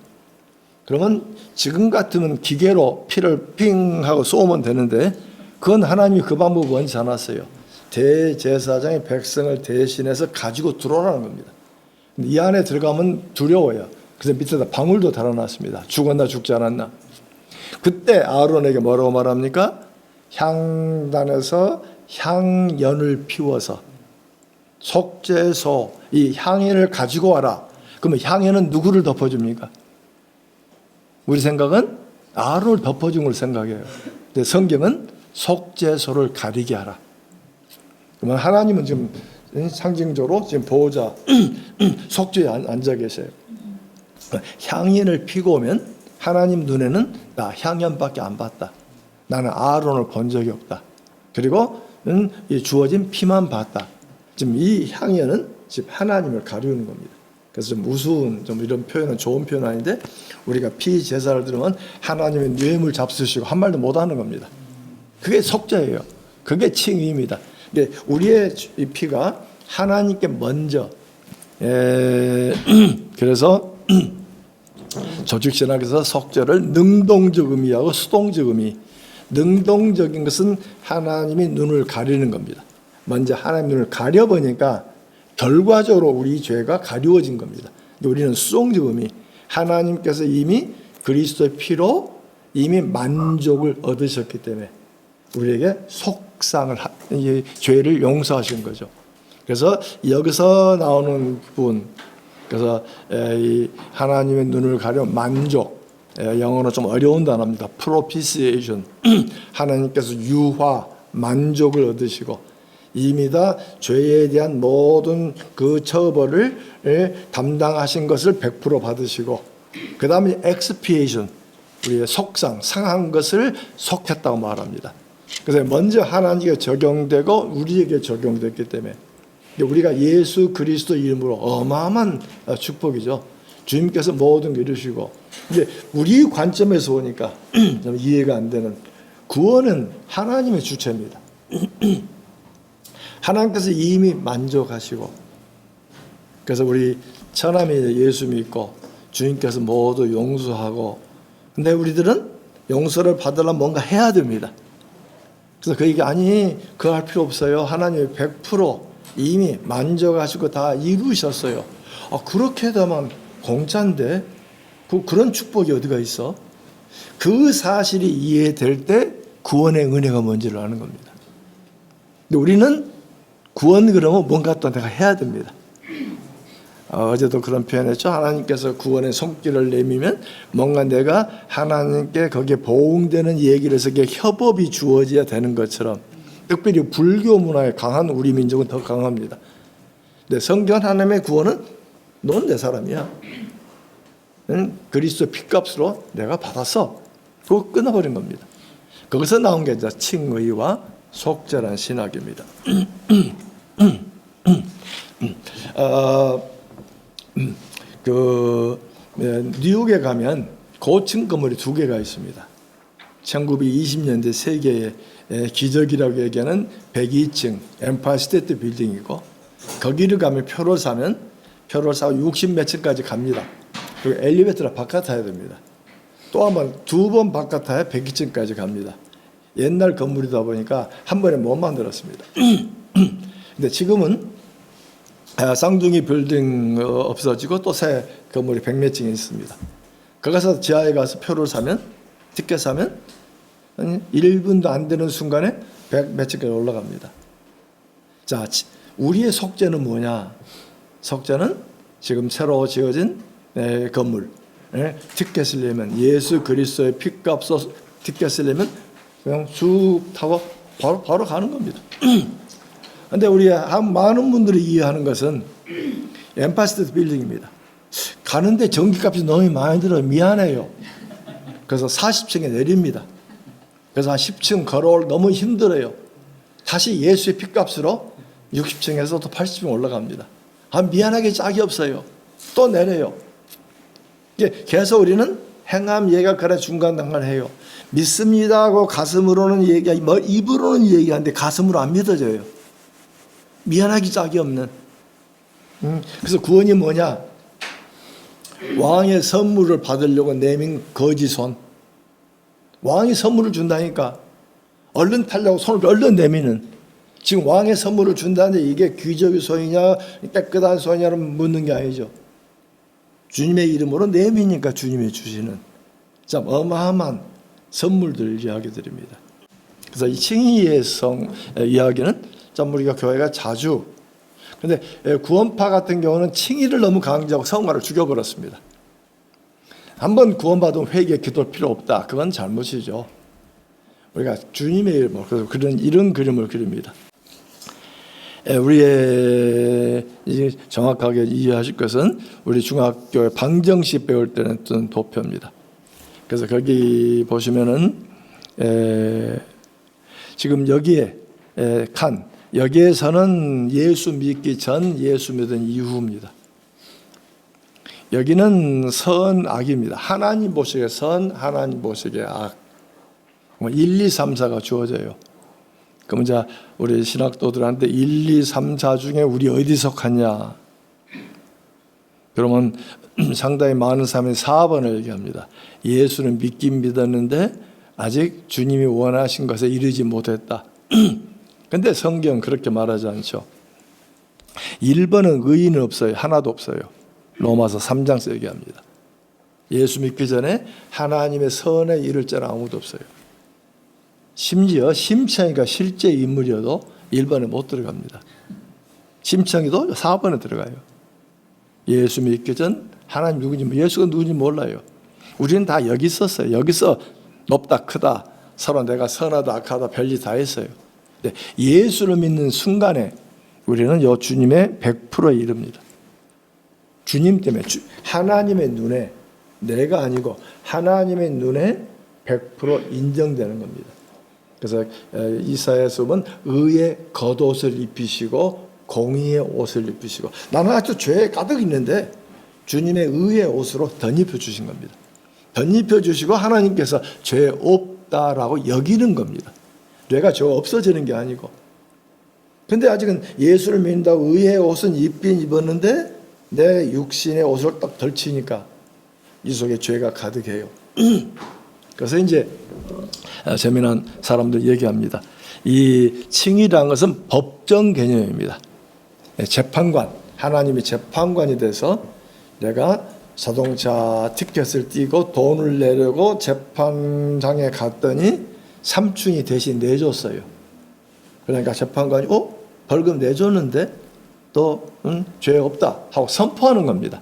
그러면 지금 같으면 기계로 피를 핑 하고 쏘면 되는데 그건 하나님이 그 방법을 원치 않았어요. 대제사장이 백성을 대신해서 가지고 들어오라는 겁니다. 이 안에 들어가면 두려워요. 그래서 밑에다 방울도 달아놨습니다. 죽었나 죽지 않았나. 그때 아론에게 뭐라고 말합니까? 향단에서 향연을 피워서 속죄소 이 향연을 가지고 와라. 그러면 향연은 누구를 덮어줍니까? 우리 생각은 아론을 덮어준 걸 생각해요. 근데 성경은 속죄소를 가리게 하라. 그러면 하나님은 지금 상징적으로 지금 보호자 속죄에 앉아 계세요. 향연을 피고 오면 하나님 눈에는 나 향연밖에 안 봤다. 나는 아론을 본 적이 없다. 그리고 주어진 피만 봤다. 지금 이 향연은 지금 하나님을 가리우는 겁니다. 그래서 좀 우스운 좀 이런 표현은 좋은 표현 아닌데 우리가 피 제사를 들으면 하나님의 뇌물 잡수시고 한 말도 못 하는 겁니다. 그게 속죄예요. 그게 칭의입니다. 우리의 이 피가 하나님께 먼저 그래서 조직신학에서 속죄를 능동적 의미하고 수동적 의미. 능동적인 것은 하나님이 눈을 가리는 겁니다. 먼저 하나님 눈을 가려보니까 결과적으로 우리 죄가 가리워진 겁니다. 우리는 수동적 의미. 하나님께서 이미 그리스도의 피로 이미 만족을 얻으셨기 때문에 우리에게 속상을 죄를 용서하신 거죠. 그래서 여기서 나오는 부분, 그래서 이 하나님의 눈을 가려 만족, 영어로 좀 어려운 단어입니다. propitiation. 하나님께서 유화, 만족을 얻으시고 이미 다 죄에 대한 모든 그 처벌을 담당하신 것을 100% 받으시고 그 다음에 expiation, 우리의 속상, 상한 것을 속했다고 말합니다. 그래서 먼저 하나님께 적용되고 우리에게 적용됐기 때문에 우리가 예수 그리스도 이름으로 어마어마한 축복이죠. 주님께서 모든 걸 이루시고 이제 우리 관점에서 보니까 좀 이해가 안 되는 구원은 하나님의 주체입니다. 하나님께서 이미 만족하시고 그래서 우리 처남이 예수 믿고 주님께서 모두 용서하고 근데 우리들은 용서를 받으려면 뭔가 해야 됩니다. 그래서 그 얘기 아니 그거 할 필요 없어요. 하나님이 100% 이미 만족하시고 다 이루셨어요. 그렇게 되면 공짜인데 그런 축복이 어디가 있어? 그 사실이 이해될 때 구원의 은혜가 뭔지를 아는 겁니다. 근데 우리는 구원 그러면 뭔가 또 내가 해야 됩니다. 어제도 그런 표현했죠. 하나님께서 구원의 손길을 내미면 뭔가 내가 하나님께 거기에 보응되는 얘기를 해서 협업이 주어져야 되는 것처럼 특별히 불교 문화에 강한 우리 민족은 더 강합니다. 근데 성경 하나님의 구원은 넌 내 사람이야. 그리스도 피값으로 내가 받았어. 그거 끊어버린 겁니다. 거기서 나온 게 이제 칭의와 속죄라는 신학입니다. 뉴욕에 가면 고층 건물이 2개가 있습니다. 1920년대 세계의 기적이라고 얘기하는 102층 엠파이어 스테이트 빌딩이고 거기를 가면 표를 사고 60몇 층까지 갑니다. 그리고 엘리베이터를 바깥 타야 됩니다. 또 한 번 2번 바깥 타야 102층까지 갑니다. 옛날 건물이다 보니까 한 번에 못 만들었습니다. 근데 지금은 쌍둥이 빌딩 없어지고 또 새 건물이 100몇 층이 있습니다. 거기서 지하에 가서 표를 사면 티켓 사면 1분도 안 되는 순간에 100몇 층까지 올라갑니다. 자, 우리의 속죄는 뭐냐? 속죄는 지금 새로 지어진 건물 티켓을 내면 예수 그리스도의 피값으로 티켓을 내면 그냥 쭉 타고 바로 가는 겁니다. 그런데 우리 많은 분들이 이해하는 것은 엠파이어 스테이트 빌딩입니다. 가는데 전기값이 너무 많이 들어요. 미안해요. 그래서 40층에 내립니다. 그래서 한 10층 걸어올 너무 힘들어요. 다시 예수의 피값으로 60층에서 또 80층 올라갑니다. 미안하게 짝이 없어요. 또 내려요. 계속 우리는 행함 얘기가 그래 중간중간 해요. 믿습니다 하고 가슴으로는 입으로는 얘기하는데 가슴으로 안 믿어져요. 미안하기 짝이 없는. 그래서 구원이 뭐냐? 왕의 선물을 받으려고 내민 거지 손. 왕이 선물을 준다니까 얼른 타려고 손을 얼른 내미는. 지금 왕의 선물을 준다는데 이게 귀족의 손이냐 깨끗한 손이냐를 묻는 게 아니죠. 주님의 이름으로 내미니까 주님이 주시는 참 어마어마한 선물들 이야기 드립니다. 그래서 이 칭의의 이야기는 참 우리가 교회가 자주 근데 구원파 같은 경우는 칭의를 너무 강조하고 성화를 죽여버렸습니다. 한번 구원받으면 회개 기도할 필요 없다. 그건 잘못이죠. 우리가 주님의 이름으로 그래서 이런 그림을 그립니다. 우리의 정확하게 이해하실 것은 우리 중학교 방정식 배울 때는 쓰는 도표입니다. 그래서 거기 보시면은 지금 여기에 칸 여기에서는 예수 믿기 전, 예수 믿은 이후입니다. 여기는 선악입니다. 하나님 보시기에 선, 하나님 보시기에 악. 1, 2, 3, 4가 주어져요. 그럼 이제 우리 신학도들한테 1, 2, 3, 4 중에 우리 어디 속하냐? 그러면 상당히 많은 사람이 4번을 얘기합니다. 예수는 믿긴 믿었는데 아직 주님이 원하신 것에 이르지 못했다. 근데 성경은 그렇게 말하지 않죠. 1번은 의인은 없어요. 하나도 없어요. 로마서 3장에서 얘기합니다. 예수 믿기 전에 하나님의 선에 이를 자는 아무도 없어요. 심지어 심청이가 실제 인물이어도 1번에 못 들어갑니다. 심청이도 4번에 들어가요. 예수 믿기 전 하나님 누구인지, 예수가 누구인지 몰라요. 우리는 다 여기 있었어요. 여기서 높다 크다 서로 내가 선하다 악하다 별짓 다 했어요. 근데 예수를 믿는 순간에 우리는 요 주님의 100%에 이릅니다. 주님 때문에 하나님의 눈에 내가 아니고 하나님의 눈에 100% 인정되는 겁니다. 그래서 이사야서 보면 의의 겉옷을 입히시고 공의의 옷을 입히시고 나는 아주 죄에 가득 있는데 주님의 의의 옷으로 덧입혀 주신 겁니다. 덧입혀 주시고 하나님께서 죄 없다라고 여기는 겁니다. 죄가 저 없어지는 게 아니고. 근데 아직은 예수를 믿는다고 의의 옷은 입긴 입었는데 내 육신의 옷을 딱 덜치니까 이 속에 죄가 가득해요. 그래서 이제 재미난 사람들 얘기합니다. 이 칭의라는 것은 법정 개념입니다. 재판관, 하나님이 재판관이 돼서 내가 자동차 티켓을 띄고 돈을 내려고 재판장에 갔더니 삼촌이 대신 내줬어요. 그러니까 재판관이 벌금 내줬는데 또 죄 없다 하고 선포하는 겁니다.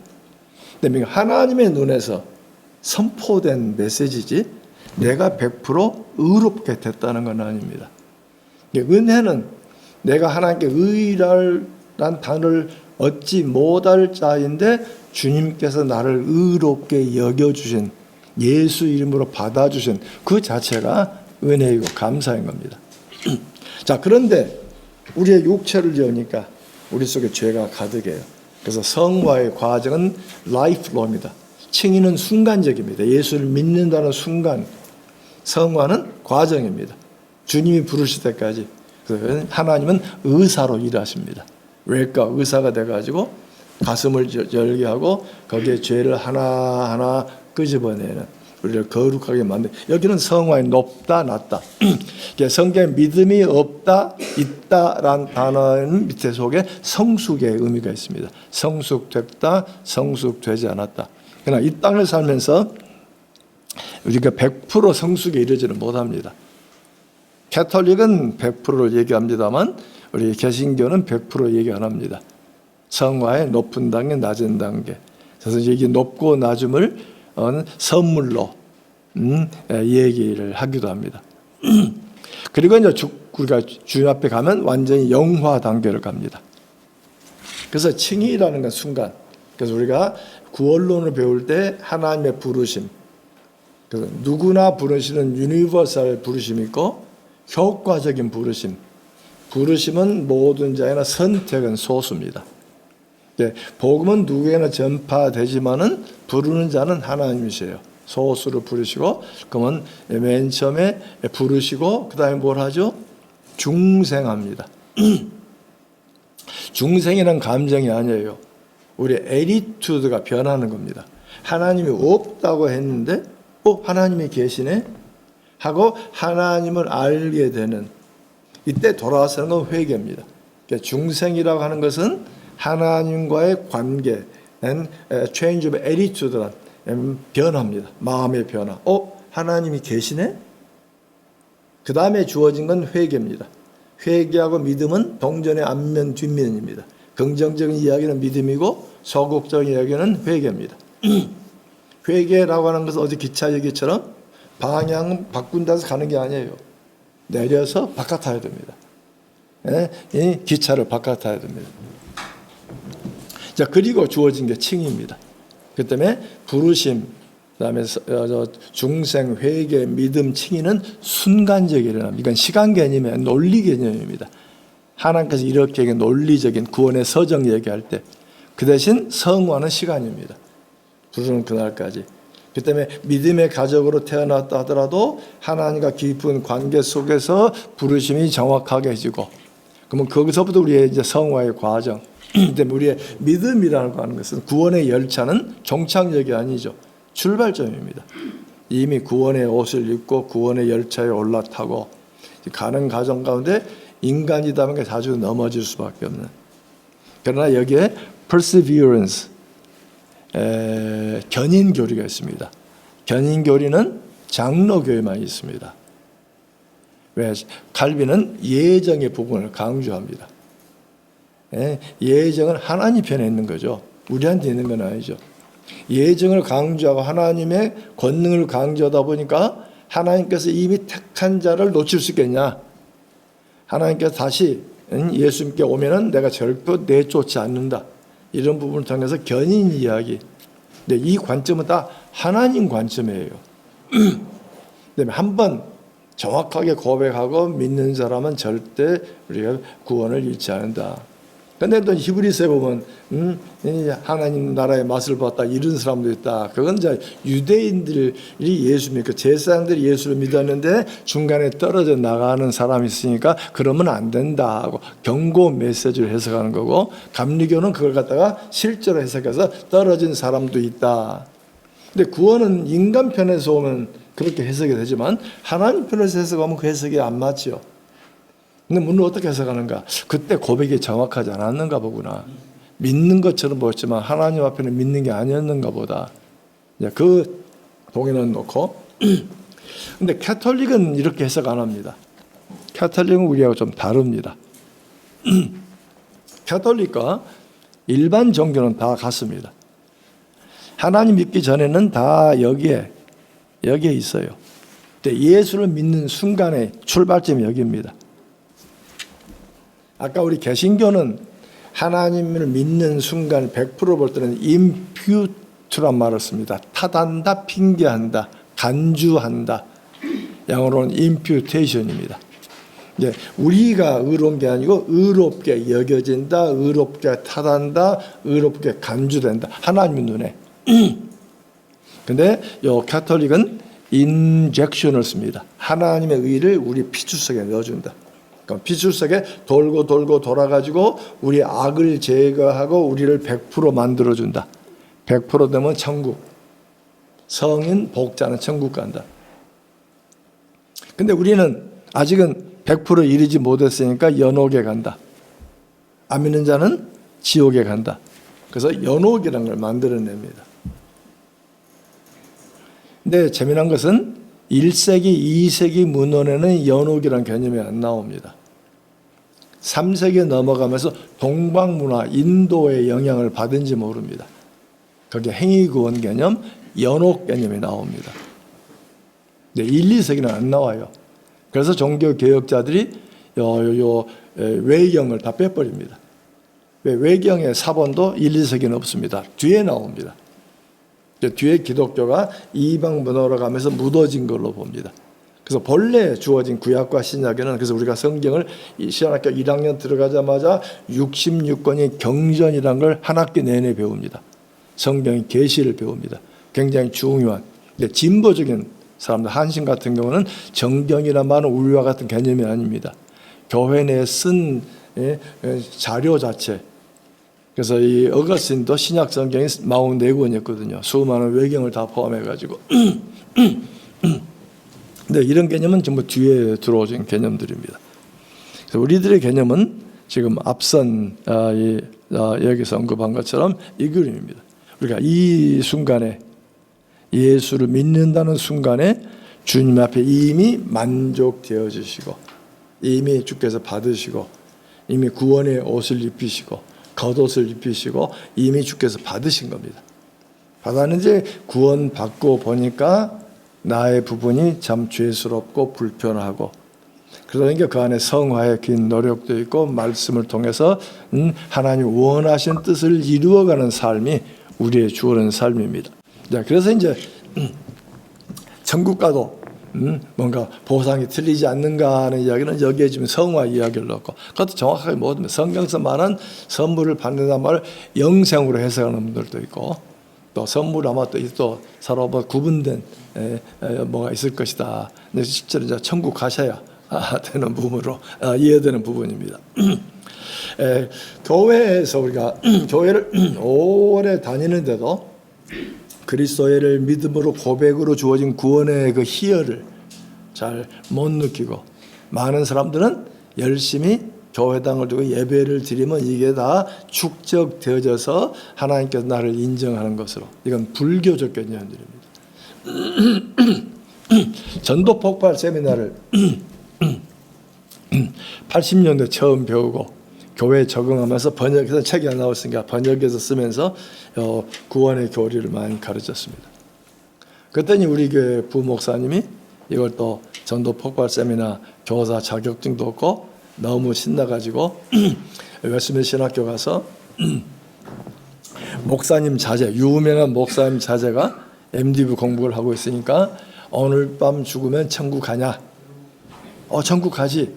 근데 하나님의 눈에서 선포된 메시지지 내가 100% 의롭게 됐다는 건 아닙니다. 은혜는 내가 하나님께 의란 단어를 얻지 못할 자인데 주님께서 나를 의롭게 여겨주신 예수 이름으로 받아주신 그 자체가 은혜이고 감사인 겁니다. 자, 그런데 우리의 육체를 지으니까 우리 속에 죄가 가득해요. 그래서 성화의 과정은 라이프로입니다. 칭의는 순간적입니다. 예수를 믿는다는 순간, 성화는 과정입니다. 주님이 부르실 때까지. 그래서 하나님은 의사로 일하십니다. 왜일까? 의사가 돼가지고 가슴을 열게 하고 거기에 죄를 하나하나 끄집어내는 우리를 거룩하게 만든. 여기는 성화의 높다 낮다. 성경에 믿음이 없다 있다라는 단어는 밑에 속에 성숙의 의미가 있습니다. 성숙됐다 성숙되지 않았다. 그러나 이 땅을 살면서 우리가 100% 성숙에 이르지는 못합니다. 캐톨릭은 100%를 얘기합니다만 우리 개신교는 100% 얘기 안 합니다. 성화의 높은 단계, 낮은 단계. 그래서 이게 높고 낮음을 선물로 얘기를 하기도 합니다. 그리고 이제 우리가 주님 앞에 가면 완전히 영화 단계를 갑니다. 그래서 칭의라는 건 순간. 그래서 우리가 구원론을 배울 때 하나님의 부르심, 누구나 부르시는 유니버설 부르심이 있고 효과적인 부르심. 부르심은 모든 자에나 선택은 소수입니다. 복음은 누구에나 전파되지만은 부르는 자는 하나님이세요. 소수를 부르시고, 그러면 맨 처음에 부르시고 그 다음에 뭘 하죠? 중생합니다. 중생이란 감정이 아니에요. 우리 애티튜드가 변하는 겁니다. 하나님이 없다고 했는데 하나님이 계시네? 하고 하나님을 알게 되는 이때 돌아서는 건 회개입니다. 중생이라고 하는 것은 하나님과의 관계, change of attitude란 변화입니다. 마음의 변화. 하나님이 계시네? 그 다음에 주어진 건 회개입니다. 회개하고 믿음은 동전의 앞면 뒷면입니다. 긍정적인 이야기는 믿음이고 소극적인 이야기는 회개입니다. 회개라고 하는 것은 어디 기차 얘기처럼 방향 바꾼다 해서 가는 게 아니에요. 내려서 바깥 타야 됩니다. 이 기차를 바깥타야 됩니다. 자, 그리고 주어진 게 칭의입니다. 그 때문에 부르심, 그다음에 중생, 회개, 믿음, 칭의는 순간적이 일어납니다. 이건 시간 개념이 아니라 논리 개념입니다. 하나님께서 이렇게 논리적인 구원의 서정 얘기할 때 그 대신 성화는 시간입니다. 부르는 그날까지. 그 때문에 믿음의 가족으로 태어났다 하더라도 하나님과 깊은 관계 속에서 부르심이 정확하게 해지고, 그러면 거기서부터 우리의 이제 성화의 과정. 때문에 우리의 믿음이라고 하는 것은 구원의 열차는 종착역이 아니죠. 출발점입니다. 이미 구원의 옷을 입고 구원의 열차에 올라타고 가는 과정 가운데 인간이다는 게 자주 넘어질 수밖에 없는. 그러나 여기에 perseverance, 견인교리가 있습니다. 견인교리는 장로교회만 있습니다. 왜? 칼빈은 예정의 부분을 강조합니다. 예정은 하나님 편에 있는 거죠. 우리한테 있는 건 아니죠. 예정을 강조하고 하나님의 권능을 강조하다 보니까 하나님께서 이미 택한 자를 놓칠 수 있겠냐? 하나님께서 다시 예수님께 오면은 내가 절대 내쫓지 않는다. 이런 부분을 통해서 견인 이야기. 근데 이 관점은 다 하나님 관점이에요. 그다음에 한번 정확하게 고백하고 믿는 사람은 절대 우리가 구원을 잃지 않는다. 근데 또 히브리서에 보면 하나님 나라의 맛을 봤다 이런 사람도 있다. 그건 이제 유대인들이 예수 믿고 제사장들이 예수를 믿었는데 중간에 떨어져 나가는 사람이 있으니까 그러면 안 된다 하고 경고 메시지를 해석하는 거고, 감리교는 그걸 갖다가 실제로 해석해서 떨어진 사람도 있다. 근데 구원은 인간 편에서 오면 그렇게 해석이 되지만 하나님 편에서 해석하면 그 해석이 안 맞죠. 근데 물론 어떻게 해석하는가? 그때 고백이 정확하지 않았는가 보구나. 믿는 것처럼 보였지만 하나님 앞에는 믿는 게 아니었는가 보다. 그 동의는 놓고. 근데 캐톨릭은 이렇게 해석 안 합니다. 캐톨릭은 우리하고 좀 다릅니다. 캐톨릭과 일반 종교는 다 같습니다. 하나님 믿기 전에는 다 여기에 있어요. 근데 예수를 믿는 순간의 출발점이 여기입니다. 아까 우리 개신교는 하나님을 믿는 순간 100% 볼 때는 impute란 말을 씁니다. 탓한다, 핑계한다, 간주한다. 영어로는 imputation입니다. 이제 우리가 의로운 게 아니고 의롭게 여겨진다, 의롭게 탓한다, 의롭게 간주된다. 하나님 눈에. 근데 요 캐톨릭은 injection을 씁니다. 하나님의 의를 우리 피줄 속에 넣어준다. 피줄 속에 돌고 돌아가지고 우리 악을 제거하고 우리를 100% 만들어준다. 100% 되면 천국. 성인 복자는 천국 간다. 근데 우리는 아직은 100% 이르지 못했으니까 연옥에 간다. 안 믿는 자는 지옥에 간다. 그래서 연옥이라는 걸 만들어냅니다. 근데 재미난 것은 1세기, 2세기 문헌에는 연옥이라는 개념이 안 나옵니다. 3세기에 넘어가면서 동방문화, 인도의 영향을 받은지 모릅니다. 거기에 행위구원 개념, 연옥 개념이 나옵니다. 근데 1, 2세기는 안 나와요. 그래서 종교개혁자들이 외경을 다 빼버립니다. 외경의 사본도 1, 2세기는 없습니다. 뒤에 나옵니다. 뒤에 기독교가 이방 문화로 가면서 묻어진 걸로 봅니다. 그래서 본래 주어진 구약과 신약에는, 그래서 우리가 성경을 신학교 1학년 들어가자마자 66권의 경전이라는 걸 한 학기 내내 배웁니다. 성경의 계시를 배웁니다. 굉장히 중요한. 근데 진보적인 사람들, 한신 같은 경우는 정경이란 말은 우리와 같은 개념이 아닙니다. 교회 내에 쓴 자료 자체. 그래서 이 어거스틴도 신약 성경이 44권이었거든요. 수많은 외경을 다 포함해가지고. 근데 이런 개념은 전부 뒤에 들어오신 개념들입니다. 그래서 우리들의 개념은 지금 앞선 여기서 언급한 것처럼 이 그림입니다. 우리가 이 순간에 예수를 믿는다는 순간에 주님 앞에 이미 만족되어 주시고, 이미 주께서 받으시고, 이미 구원의 옷을 입히시고, 겉옷을 입히시고, 이미 주께서 받으신 겁니다. 받았는지 구원 받고 보니까 나의 부분이 참 죄스럽고 불편하고, 그러니까 그 안에 성화의 긴 노력도 있고 말씀을 통해서 하나님 원하신 뜻을 이루어가는 삶이 우리의 주어는 삶입니다. 자, 그래서 이제 천국 가도 뭔가 보상이 틀리지 않는가 하는 이야기는 여기에 지금 성화 이야기를 넣고, 그것도 정확하게 모르면 성경에서 말한 선물을 받는다는 말을 영생으로 해석하는 분들도 있고, 또 선물 아마 또 서로 뭐 구분된 뭐가 있을 것이다. 근데 실제로 이제 천국 가셔야 되는 부분으로 이해되는 부분입니다. 교회에서 우리가 교회를 오래 다니는데도 그리스도를 믿음으로 고백으로 주어진 구원의 그 희열을 잘 못 느끼고, 많은 사람들은 열심히 교회당을 두고 예배를 드리면 이게 다 축적되어져서 하나님께서 나를 인정하는 것으로, 이건 불교적 개념들입니다. 전도 폭발 세미나를 80년대 처음 배우고 교회에 적응하면서 번역해서 책이 안 나왔으니까 번역해서 쓰면서 구원의 교리를 많이 가르쳤습니다. 그랬더니 우리 교회 부목사님이 이걸 또 전도 폭발 세미나 교사 자격증도 없고 너무 신나가지고 웨스트민스터 신학교 가서 목사님 자제, 유명한 목사님 자제가 MDB 공부를 하고 있으니까 오늘 밤 죽으면 천국 가냐? 천국 가지.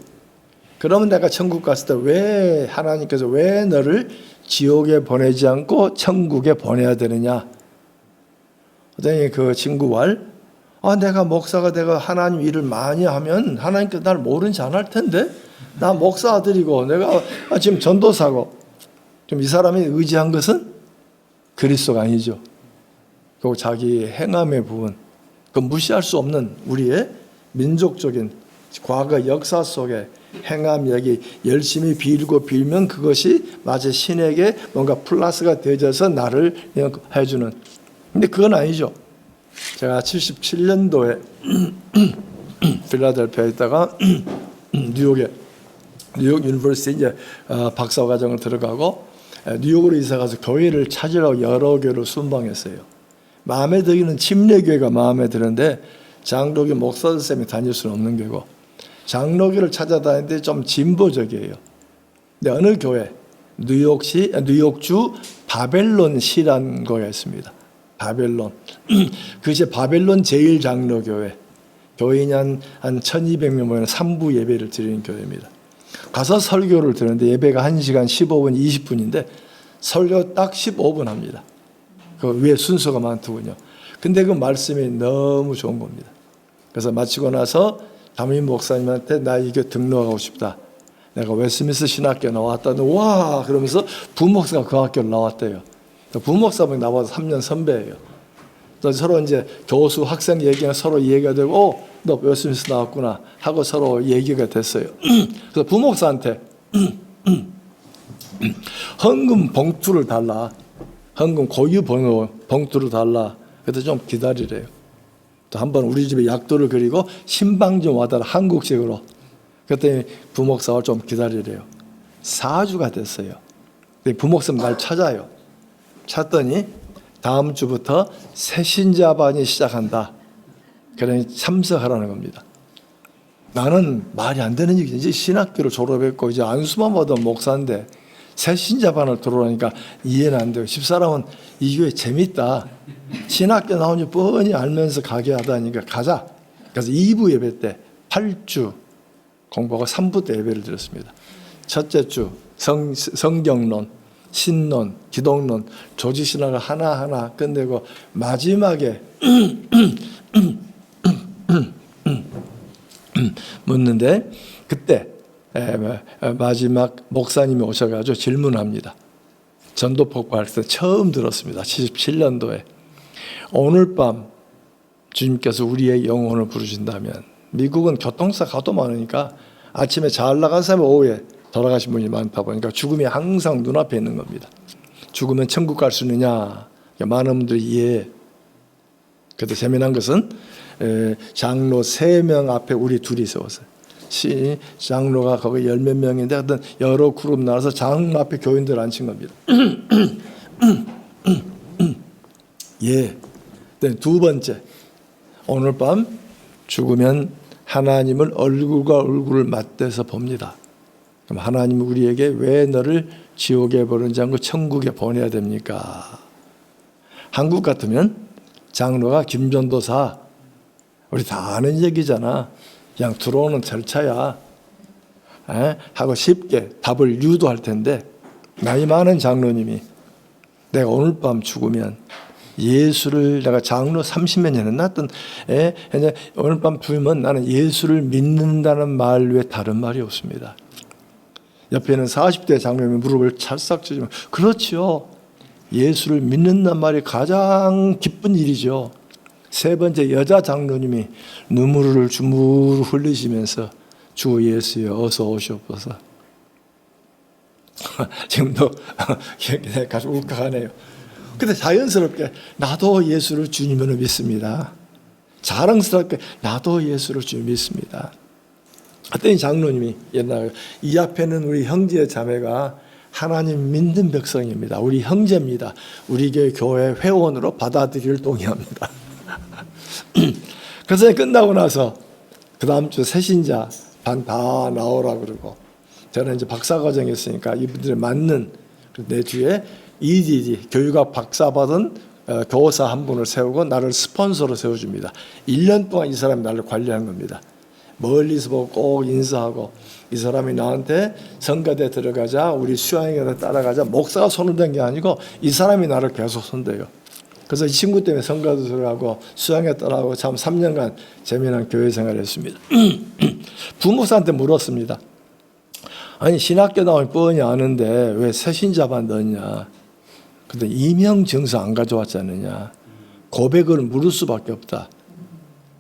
그러면 내가 천국 갔을 때 왜 하나님께서 왜 너를 지옥에 보내지 않고 천국에 보내야 되느냐? 그랬더니 그 친구 말, 내가 목사가 내가 하나님 일을 많이 하면 하나님께서 날 모르는지 안 할 텐데, 나 목사 아들이고 내가 지금 전도사고, 좀 이 사람이 의지한 것은 그리스도가 아니죠. 그 자기 행함의 부분, 그 무시할 수 없는 우리의 민족적인 과거 역사 속에 행함 이야기 열심히 빌면 그것이 마치 신에게 뭔가 플러스가 되어져서 나를 해주는. 근데 그건 아니죠. 제가 77년도에 필라델피아에 있다가 뉴욕 유니버시티 이제 박사과정을 들어가고 뉴욕으로 이사 가서 교회를 찾으려고 여러 교회를 순방했어요. 마음에 들기는 침례교회가 마음에 드는데 장로교 목사들 쌤이 다닐 수는 없는 교회고, 장로교를 찾아다니는데 좀 진보적이에요. 근데 어느 교회, 뉴욕주 바벨론시라는 거가 있습니다. 바벨론. 그것이 바벨론 제1장로교회. 교인이 한 1200명 모이는 3부 예배를 드리는 교회입니다. 가서 설교를 듣는데 예배가 1시간 15분, 20분인데 설교 딱 15분 합니다. 그 위에 순서가 많더군요. 근데 그 말씀이 너무 좋은 겁니다. 그래서 마치고 나서 담임 목사님한테 나 이게 등록하고 싶다. 내가 웨스트민스터 신학교 나왔다는데 와 그러면서 부목사가 그 학교를 나왔대요. 부목사분 나와서 3년 선배예요. 서로 이제 교수 학생 얘기가 서로 이해가 되고 너 웨스트민스터 나왔구나 하고 서로 얘기가 됐어요. 그래서 부목사한테 헌금 봉투를 달라. 헌금 고유 번호 봉투를 달라. 그래서 좀 기다리래요. 또 한번 우리 집에 약도를 그리고 신방 좀 와달라 한국식으로. 그랬더니 부목사가 좀 기다리래요. 4주가 됐어요. 부목사님 날 찾아요. 찾더니 다음 주부터 새신자반이 시작한다. 그러니 참석하라는 겁니다. 나는 말이 안 되는 얘기지. 이제 신학교를 졸업했고 이제 안수만 받은 목사인데 새신자반을 들어오니까 이해는 안 돼요. 집사람은 이 교회 재밌다. 신학교 나오니 뻔히 알면서 가게 하다니까 가자. 그래서 2부 예배 때 8주 공부하고 3부 때 예배를 드렸습니다. 첫째 주 성경론, 신론, 기독론, 조직신학을 하나하나 끝내고 마지막에 묻는데 그때 마지막 목사님이 오셔가지고 질문합니다. 전도 폭발할 때 처음 들었습니다. 77년도에 오늘 밤 주님께서 우리의 영혼을 부르신다면, 미국은 교통사 가도 많으니까 아침에 잘 나간 사람이 오후에 돌아가신 분이 많다 보니까 죽음이 항상 눈앞에 있는 겁니다. 죽으면 천국 갈 수 있느냐 많은 분들이 이해해. 그래도 재미난 것은 장로 3명 앞에 우리 둘이 세웠어요. 장로가 거기 10몇 명인데 어떤 여러 그룹 나눠서 장로 앞에 교인들 앉힌 겁니다. 예. 두 번째, 오늘 밤 죽으면 하나님을 얼굴과 얼굴을 맞대서 봅니다. 그럼 하나님은 우리에게 왜 너를 지옥에 보내지 않고 천국에 보내야 됩니까? 한국 같으면 장로가 김전도사, 우리 다 아는 얘기잖아. 그냥 들어오는 절차야. 하고 쉽게 답을 유도할 텐데, 나이 많은 장로님이 내가 오늘 밤 죽으면 예수를, 내가 장로 30몇 년 했던, 오늘 밤 죽으면 나는 예수를 믿는다는 말 외에 다른 말이 없습니다. 옆에는 40대 장로님이 무릎을 찰싹 찢으면, 그렇죠. 예수를 믿는다는 말이 가장 기쁜 일이죠. 세 번째 여자 장로님이 눈물을 주물 흘리시면서 주 예수여 어서 오시옵소서. 지금도 가서 울컥하네요. 근데 자연스럽게 나도 예수를 주님으로 믿습니다. 자랑스럽게 나도 예수를 주님 믿습니다. 어떤 장로님이 옛날에 이 앞에는 우리 형제 자매가 하나님 믿는 백성입니다. 우리 형제입니다. 우리 교회 회원으로 받아들이를 동의합니다. 그래서 끝나고 나서 그 다음 주 새신자 반 다 나오라 그러고, 저는 이제 박사과정이 있으니까 이분들이 맞는 내 주에 EDD 교육학 박사 받은 교사 한 분을 세우고 나를 스폰서로 세워줍니다. 1년 동안 이 사람이 나를 관리하는 겁니다. 멀리서 보고 꼭 인사하고, 이 사람이 나한테 성가대 들어가자, 우리 수양회로 따라가자, 목사가 손을 댄 게 아니고 이 사람이 나를 계속 손대요. 그래서 이 친구 때문에 성가대 들어가고 수양회 따라가고 참 3년간 재미난 교회 생활을 했습니다. 부목사한테 물었습니다. 아니 신학교 나오면 뻔히 아는데 왜 새신자반 넣었냐. 근데 이명 증서 안 가져왔지 않느냐. 고백을 물을 수밖에 없다.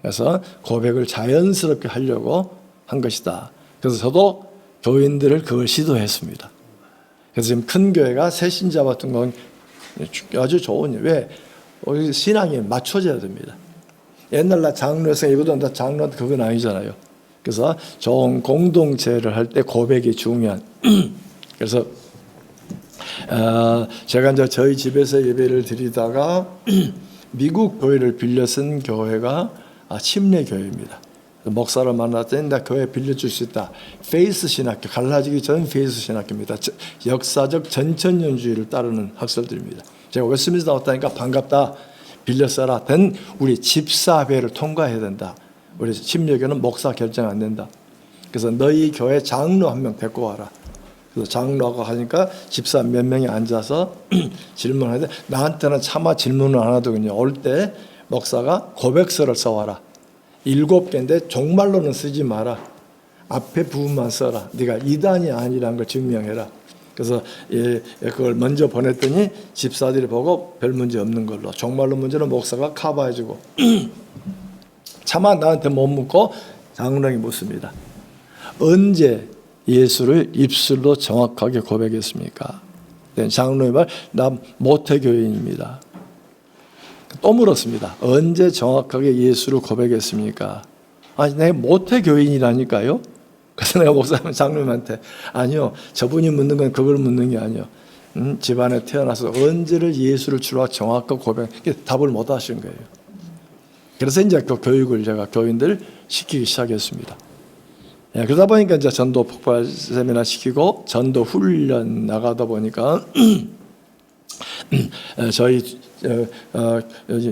그래서 고백을 자연스럽게 하려고 한 것이다. 그래서 저도 교인들을 그걸 시도했습니다. 그래서 지금 큰 교회가 새신자 같은 건 아주 좋은 일. 왜? 신앙이 맞춰져야 됩니다. 옛날 나 장로였으니까 이거도 나 장로한테 그건 아니잖아요. 그래서 좋은 공동체를 할 때 고백이 중요한. 그래서 제가 이제 저희 집에서 예배를 드리다가 미국 교회를 빌려 쓴 교회가 침례 교회입니다. 목사를 만났더니 나 교회 빌려줄 수 있다. 페이스 신학교, 갈라지기 전 페이스 신학교입니다. 역사적 전천년주의를 따르는 학설들입니다. 제가 웨스트민스터 나왔다니까 반갑다. 빌려 써라. 된 우리 집사회를 통과해야 된다. 우리 침례교는 목사 결정 안 된다. 그래서 너희 교회 장로 한 명 데리고 와라. 그래서 장로하고 하니까 집사 몇 명이 앉아서 질문하는데, 나한테는 차마 질문을 안 하더군요. 올 때 목사가 고백서를 써와라. 7개인데 종말로는 쓰지 마라. 앞에 부분만 써라. 네가 이단이 아니라는 걸 증명해라. 그래서 그걸 먼저 보냈더니 집사들이 보고 별 문제 없는 걸로, 종말로 문제는 목사가 커버해주고. 차마 나한테 못 묻고 장로에게 묻습니다. 언제 예수를 입술로 정확하게 고백했습니까? 장로의 말, 나 모태교인입니다. 또 물었습니다. 언제 정확하게 예수를 고백했습니까? 아니, 내가 모태교인이라니까요. 그래서 내가 목사님 장로님한테, 아니요, 저분이 묻는 건 그걸 묻는 게 아니요. 집안에 태어나서 언제를 예수를 주로 정확하게 고백, 답을 못 하신 거예요. 그래서 이제 그 교육을 제가 교인들 시키기 시작했습니다. 그러다 보니까 이제 전도 폭발 세미나 시키고 전도 훈련 나가다 보니까 저희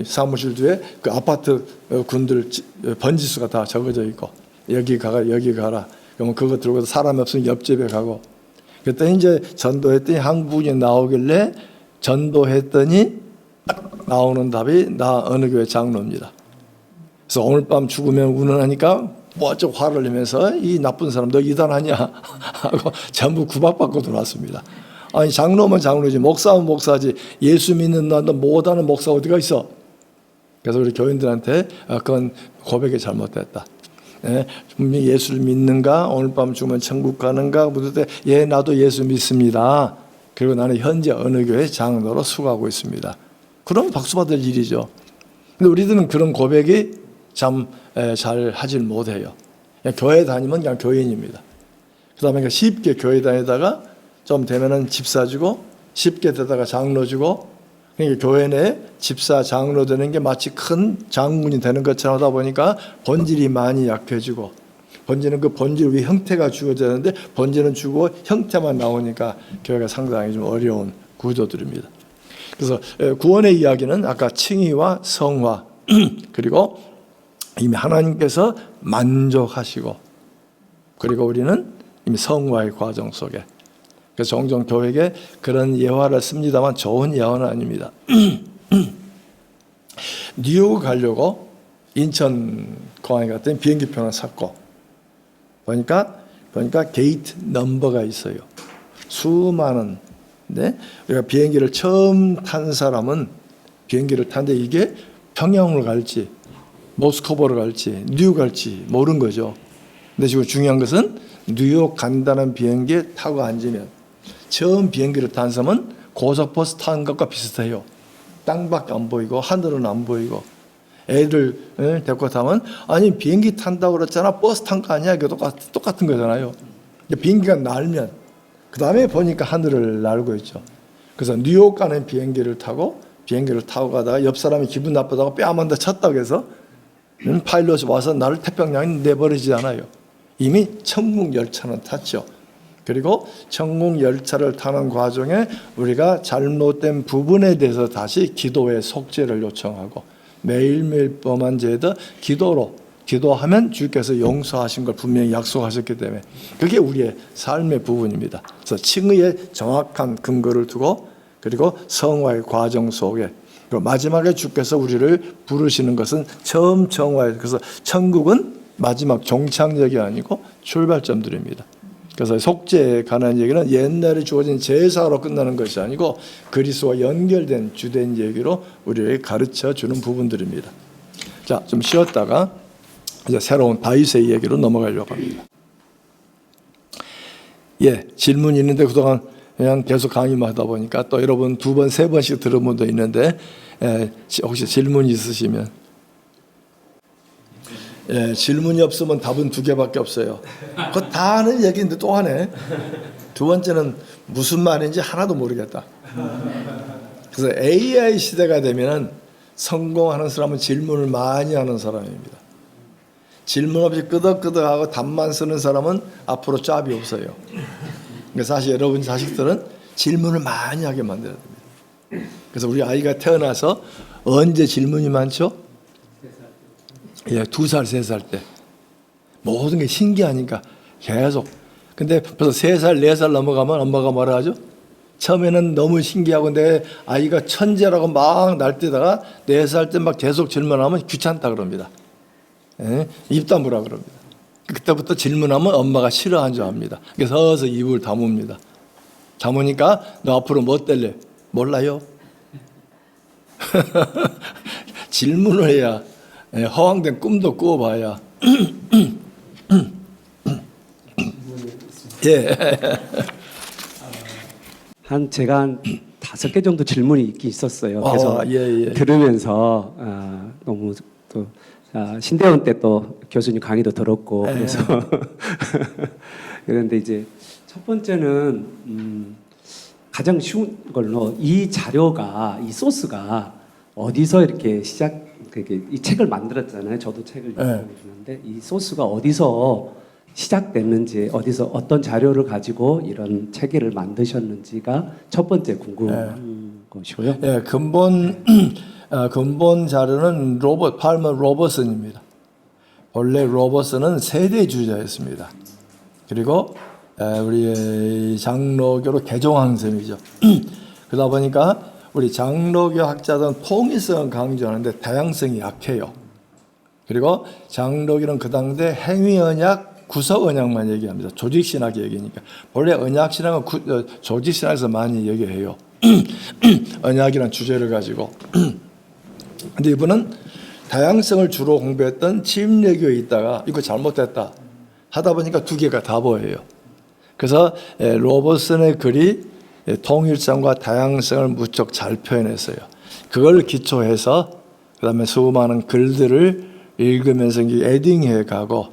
사무실 뒤에 그 아파트 군들 번지수가 다 적어져 있고, 여기 가라 여기 가라. 그러면 그거 들고 사람이 없으면 옆집에 가고. 그랬더니 이제 전도했더니 한국인이 나오길래 전도했더니 딱 나오는 답이 나 어느 교회 장로입니다. 그래서 오늘 밤 죽으면 운운하니까 뭐좀 화를 내면서 이 나쁜 사람 너 이단하냐 하고 전부 구박받고 들어왔습니다. 아니 장로면 장로지, 목사면 목사지, 예수 믿는 나도 못하는 목사 어디가 있어? 그래서 우리 교인들한테 그건 고백이 잘못됐다. 분명히 예수를 믿는가, 오늘 밤 죽으면 천국 가는가 묻을 때 예 나도 예수 믿습니다. 그리고 나는 현재 어느 교회 장로로 수고하고 있습니다. 그럼 박수 받을 일이죠. 근데 우리들은 그런 고백이 참 잘 하질 못해요. 그냥 교회 다니면 그냥 교인입니다. 그 다음에 쉽게 교회 다니다가 좀 되면은 집사 주고, 쉽게 되다가 장로 주고, 그러니까 교회 내 집사 장로 되는 게 마치 큰 장군이 되는 것처럼 하다 보니까 본질이 많이 약해지고, 본질은 그 본질 위에 형태가 주어져야 되는데 본질은 주고 형태만 나오니까 교회가 상당히 좀 어려운 구조들입니다. 그래서 구원의 이야기는 아까 칭의와 성화 그리고 이미 하나님께서 만족하시고, 그리고 우리는 이미 성화의 과정 속에, 그래서 종종 교회에 그런 예화를 씁니다만 좋은 예화는 아닙니다. 뉴욕 가려고 인천 공항에 갔더니 비행기표를 샀고 보니까 게이트 넘버가 있어요. 수많은. 네? 우리가 비행기를 처음 탄 사람은 비행기를 탄데 이게 평양으로 갈지 모스크바로 갈지 뉴욕 갈지 모르는 거죠. 근데 지금 중요한 것은 뉴욕 간다는 비행기에 타고 앉으면 처음 비행기를 탄 사람은 고속버스 타는 것과 비슷해요. 땅밖에 안 보이고 하늘은 안 보이고. 애들 데리고 타면 아니 비행기 탄다고 그랬잖아, 버스 탄 거 아니야, 이게 똑같은 거잖아요. 비행기가 날면 그 다음에 보니까 하늘을 날고 있죠. 그래서 뉴욕 가는 비행기를 타고 가다가 옆 사람이 기분 나쁘다고 뺨 한 대 쳤다고 해서 파일럿이 와서 나를 태평양에 내버리지 않아요. 이미 천국 열차는 탔죠. 그리고 천국 열차를 타는 과정에 우리가 잘못된 부분에 대해서 다시 기도의 속죄를 요청하고, 매일매일 범한 죄도 기도하면 주께서 용서하신 걸 분명히 약속하셨기 때문에 그게 우리의 삶의 부분입니다. 그래서 칭의의 정확한 근거를 두고, 그리고 성화의 과정 속에, 그리고 마지막에 주께서 우리를 부르시는 것은 처음 정화예요. 그래서 천국은 마지막 종착역이 아니고 출발점들입니다. 그래서 속죄에 관한 얘기는 옛날에 주어진 제사로 끝나는 것이 아니고 그리스도와 연결된 주된 얘기로 우리에게 가르쳐 주는 부분들입니다. 자, 좀 쉬었다가 이제 새로운 다윗의 얘기로 넘어가려고 합니다. 예, 질문이 있는데 그동안 그냥 계속 강의만 하다 보니까 또 여러분 2번, 3번씩 들은 분도 있는데, 혹시 질문이 있으시면. 예, 질문이 없으면 답은 2개밖에 없어요. 그거 다 아는 얘기인데 또 하네. 2번째는 무슨 말인지 하나도 모르겠다. 그래서 AI 시대가 되면 성공하는 사람은 질문을 많이 하는 사람입니다. 질문 없이 끄덕끄덕하고 답만 쓰는 사람은 앞으로 짭이 없어요. 그래서 사실 여러분 자식들은 질문을 많이 하게 만들어야 됩니다. 그래서 우리 아이가 태어나서 언제 질문이 많죠? 예, 2살, 3살 때. 모든 게 신기하니까 계속. 근데 벌써 3살, 4살 넘어가면 엄마가 뭐라 하죠? 처음에는 너무 신기하고 내 아이가 천재라고 막 날뛰다가 4살 때 막 계속 질문하면 귀찮다 그럽니다. 예? 입 다물라 그럽니다. 그때부터 질문하면 엄마가 싫어한 줄 압니다. 그래서 서서 입을 다뭅니다. 다무니까 너 앞으로 뭐 될래? 몰라요. 질문을 해야, 허황된 꿈도 꾸어봐야. 예. 제가 한 5개 정도 질문이 있긴 있었어요. 그래서 들으면서 너무 또 신대원 때 또 교수님 강의도 들었고 그래서 그런데 이제 첫 번째는 가장 쉬운 걸로 이 자료가, 이 소스가 어디서 이렇게 이 책을 만들었잖아요. 저도 책을 읽었는데 이 소스가 어디서 시작됐는지, 어디서 어떤 자료를 가지고 이런 체계를 만드셨는지가 첫 번째 궁금한 것이고요. 예, 근본 자료는 팔머 로버슨입니다. 원래 로버슨은 세대주의자였습니다. 그리고 우리 장로교로 개종한 셈이죠. 그러다 보니까 우리 장로교 학자들은 통일성을 강조하는데 다양성이 약해요. 그리고 장로교는 그 당대 행위언약, 구석언약만 얘기합니다. 조직신학 얘기니까. 원래 언약신학은 조직신학에서 많이 얘기해요. 언약이라는 주제를 가지고. 근데 이분은 다양성을 주로 공부했던 침례교에 있다가 이거 잘못됐다 하다 보니까 2개가 다 보여요. 그래서 로버슨의 글이 통일성과 다양성을 무척 잘 표현했어요. 그걸 기초해서 그다음에 수많은 글들을 읽으면서 에딩해 가고,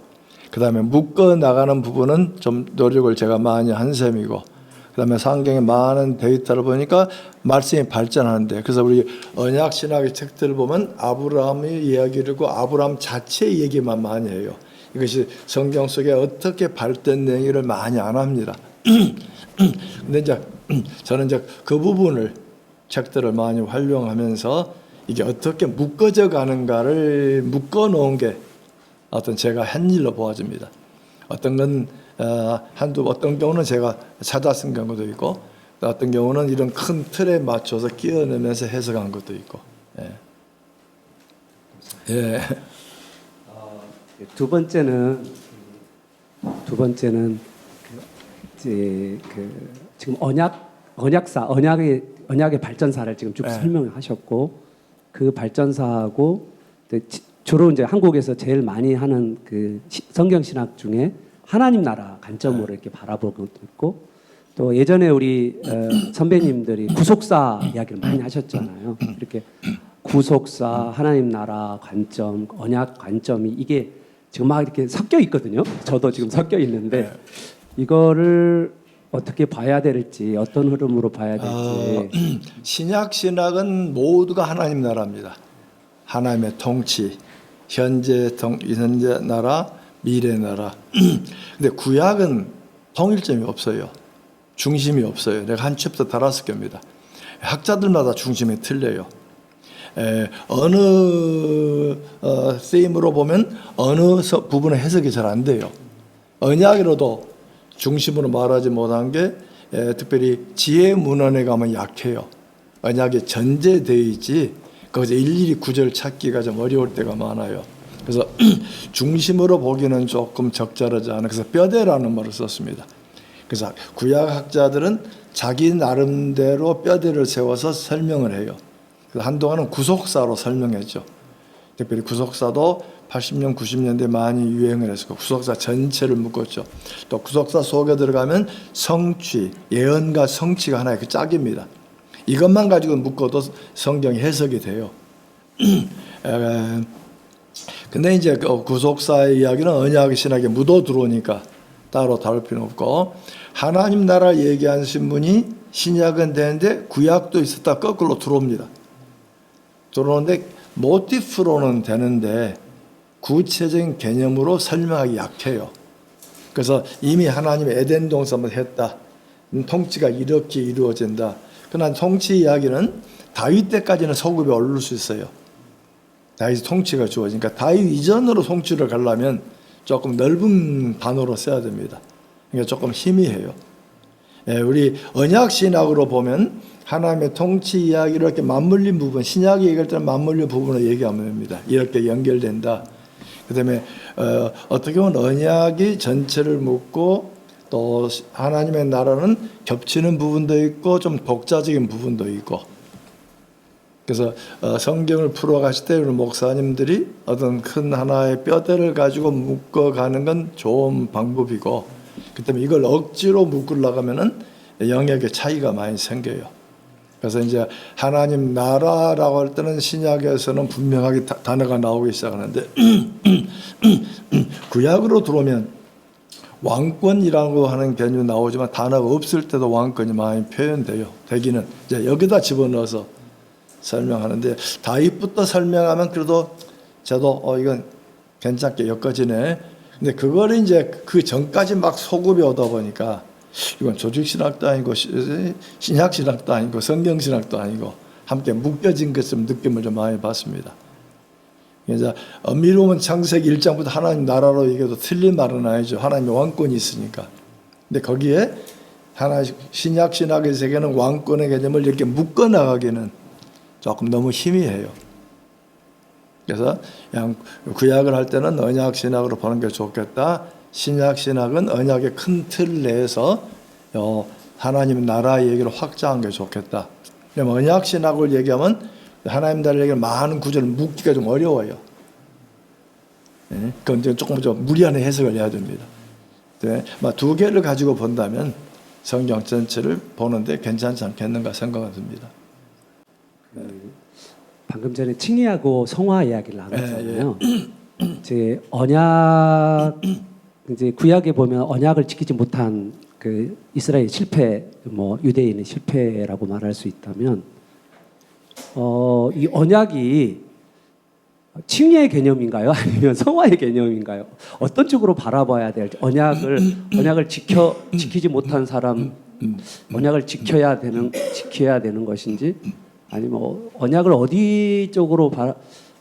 그다음에 묶어 나가는 부분은 좀 노력을 제가 많이 한 셈이고, 그다음에 성경에 많은 데이터를 보니까 말씀이 발전하는데, 그래서 우리 언약 신학의 책들을 보면 아브라함의 이야기를 하고 아브라함 자체의 얘기만 많이 해요. 이것이 성경 속에 어떻게 발전되기를 많이 안 합니다. 근데 이제 저는 이제 그 부분을 책들을 많이 활용하면서 이게 어떻게 묶어져 가는가를 묶어 놓은 게 어떤 제가 한 일로 보아집니다. 어떤 건 어떤 경우는 제가 찾아 쓴 경우도 있고, 어떤 경우는 이런 큰 틀에 맞춰서 끼워 넣으면서 해석한 것도 있고. 예. 예. 두 번째는 이제 지금 언약의 발전사를 지금 쭉 네. 설명하셨고, 그 발전사하고 주로 이제 한국에서 제일 많이 하는 그 성경 신학 중에 하나님 나라 관점으로 이렇게 바라보고 있고, 또 예전에 우리 선배님들이 구속사 이야기를 많이 하셨잖아요. 이렇게 구속사, 하나님 나라 관점, 언약 관점이 이게 지금 막 이렇게 섞여 있거든요. 저도 지금 섞여 있는데 이거를 어떻게 봐야 될지, 어떤 흐름으로 봐야 될지. 신약 신학은 모두가 하나님 나라입니다. 하나님의 통치, 현재 나라, 미래 나라. 근데 구약은 통일점이 없어요. 중심이 없어요. 내가 한 챕터 달았을 겁니다. 학자들마다 중심이 틀려요. 어느 쓰임으로 보면 어느 부분의 해석이 잘 안 돼요. 언약으로도 중심으로 말하지 못한 게 특별히 지혜 문헌에 가면 약해요. 언약이 전제되어 있지 거기서 일일이 구절 찾기가 좀 어려울 때가 많아요. 그래서 중심으로 보기는 조금 적절하지 않아. 그래서 뼈대라는 말을 썼습니다. 그래서 구약학자들은 자기 나름대로 뼈대를 세워서 설명을 해요. 그래서 한동안은 구속사로 설명했죠. 특별히 구속사도 80년, 90년대 많이 유행을 했고 구속사 전체를 묶었죠. 또 구속사 속에 들어가면 성취, 예언과 성취가 하나의 그 짝입니다. 이것만 가지고 묶어도 성경이 해석이 돼요. 근데 이제 그 구속사의 이야기는 언약 신학에 묻어 들어오니까 따로 다룰 필요는 없고, 하나님 나라 얘기하신 분이 신약은 되는데 구약도 있었다 거꾸로 들어옵니다. 들어오는데 모티프로는 되는데 구체적인 개념으로 설명하기 약해요. 그래서 이미 하나님이 에덴 동산을 했다. 통치가 이렇게 이루어진다. 그러나 통치 이야기는 다윗 때까지는 소급이 오를 수 있어요. 다윗 통치가 주어지니까 다윗 이전으로 통치를 가려면 조금 넓은 단어로 써야 됩니다. 그러니까 조금 희미해요. 우리 언약 신학으로 보면 하나님의 통치 이야기를 이렇게 맞물린 부분, 신약이 얘기할 때는 맞물린 부분을 얘기하면 됩니다. 이렇게 연결된다. 그다음에 어떻게 보면 언약이 전체를 묻고 또 하나님의 나라는 겹치는 부분도 있고 좀 독자적인 부분도 있고. 그래서 성경을 풀어가실 때 우리 목사님들이 어떤 큰 하나의 뼈대를 가지고 묶어가는 건 좋은 방법이고, 그다음에 이걸 억지로 묶으려고 하면은 영역의 차이가 많이 생겨요. 그래서 이제 하나님 나라라고 할 때는 신약에서는 분명하게 단어가 나오기 시작하는데 구약으로 들어오면 왕권이라고 하는 개념이 나오지만 단어가 없을 때도 왕권이 많이 표현돼요. 되기는 이제 여기다 집어넣어서 설명하는데, 다윗부터 설명하면 그래도 저도 이건 괜찮게 엮어지네. 근데 그걸 이제 그 전까지 막 소급이 오다 보니까 이건 조직신학도 아니고 신약신학도 아니고 성경신학도 아니고 함께 묶여진 것처럼 느낌을 좀 많이 받습니다. 그래서 엄밀히 보면 창세기 1장부터 하나님 나라로 얘기해도 틀린 말은 아니죠. 하나님의 왕권이 있으니까. 근데 거기에 신약신학의 세계는 왕권의 개념을 이렇게 묶어나가기는 조금 너무 희미해요. 그래서 그냥 구약을 할 때는 언약신학으로 보는 게 좋겠다. 신약신학은 언약의 큰 틀 내에서 하나님 나라 얘기를 확장한 게 좋겠다. 왜냐면 언약신학을 얘기하면 하나님 나라 얘기를 많은 구절을 묶기가 좀 어려워요. 그건 이제 조금 좀 무리한 해석을 해야 됩니다. 두 개를 가지고 본다면 성경 전체를 보는데 괜찮지 않겠는가 생각이 듭니다. 방금 전에 칭의하고 성화 이야기를 나눴잖아요. 이제 언약, 이제 구약에 보면 언약을 지키지 못한 그 이스라엘 실패, 뭐 유대인의 실패라고 말할 수 있다면, 이 언약이 칭의의 개념인가요? 아니면 성화의 개념인가요? 어떤 쪽으로 바라봐야 될지, 언약을 지키지 못한 사람, 언약을 지켜야 되는 것인지, 아니면 언약을 어디 쪽으로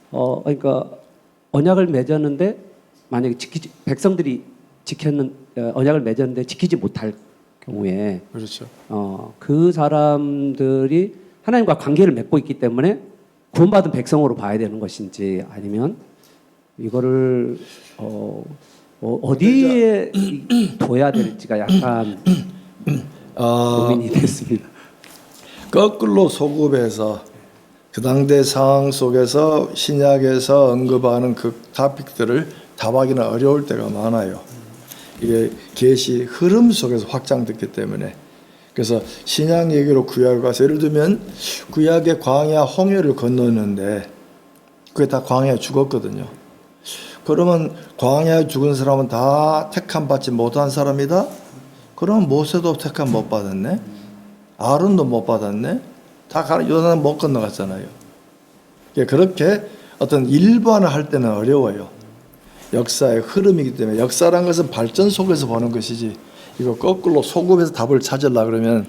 그러니까 언약을 맺었는데 만약에 백성들이 언약을 맺었는데 지키지 못할 경우에, 그렇죠. 그 사람들이 하나님과 관계를 맺고 있기 때문에 구원받은 백성으로 봐야 되는 것인지, 아니면 이거를 어디에 둬야 될지가 약간 고민이 됐습니다. 거꾸로 소급해서 그 당대 상황 속에서 신약에서 언급하는 그 토픽들을 답하기는 어려울 때가 많아요. 이게 계시 흐름 속에서 확장됐기 때문에. 그래서 신약 얘기로 구약을 가서, 예를 들면 구약의 광야 홍해를 건넜는데 그게 다 광야에 죽었거든요. 그러면 광야에 죽은 사람은 다 택함 받지 못한 사람이다? 그럼 모세도 택함 못 받았네? 아론도 못 받았네? 다 요단 못 건너갔잖아요. 그렇게 어떤 일반을 할 때는 어려워요. 역사의 흐름이기 때문에. 역사란 것은 발전 속에서 보는 것이지, 이거 거꾸로 소급해서 답을 찾으려 그러면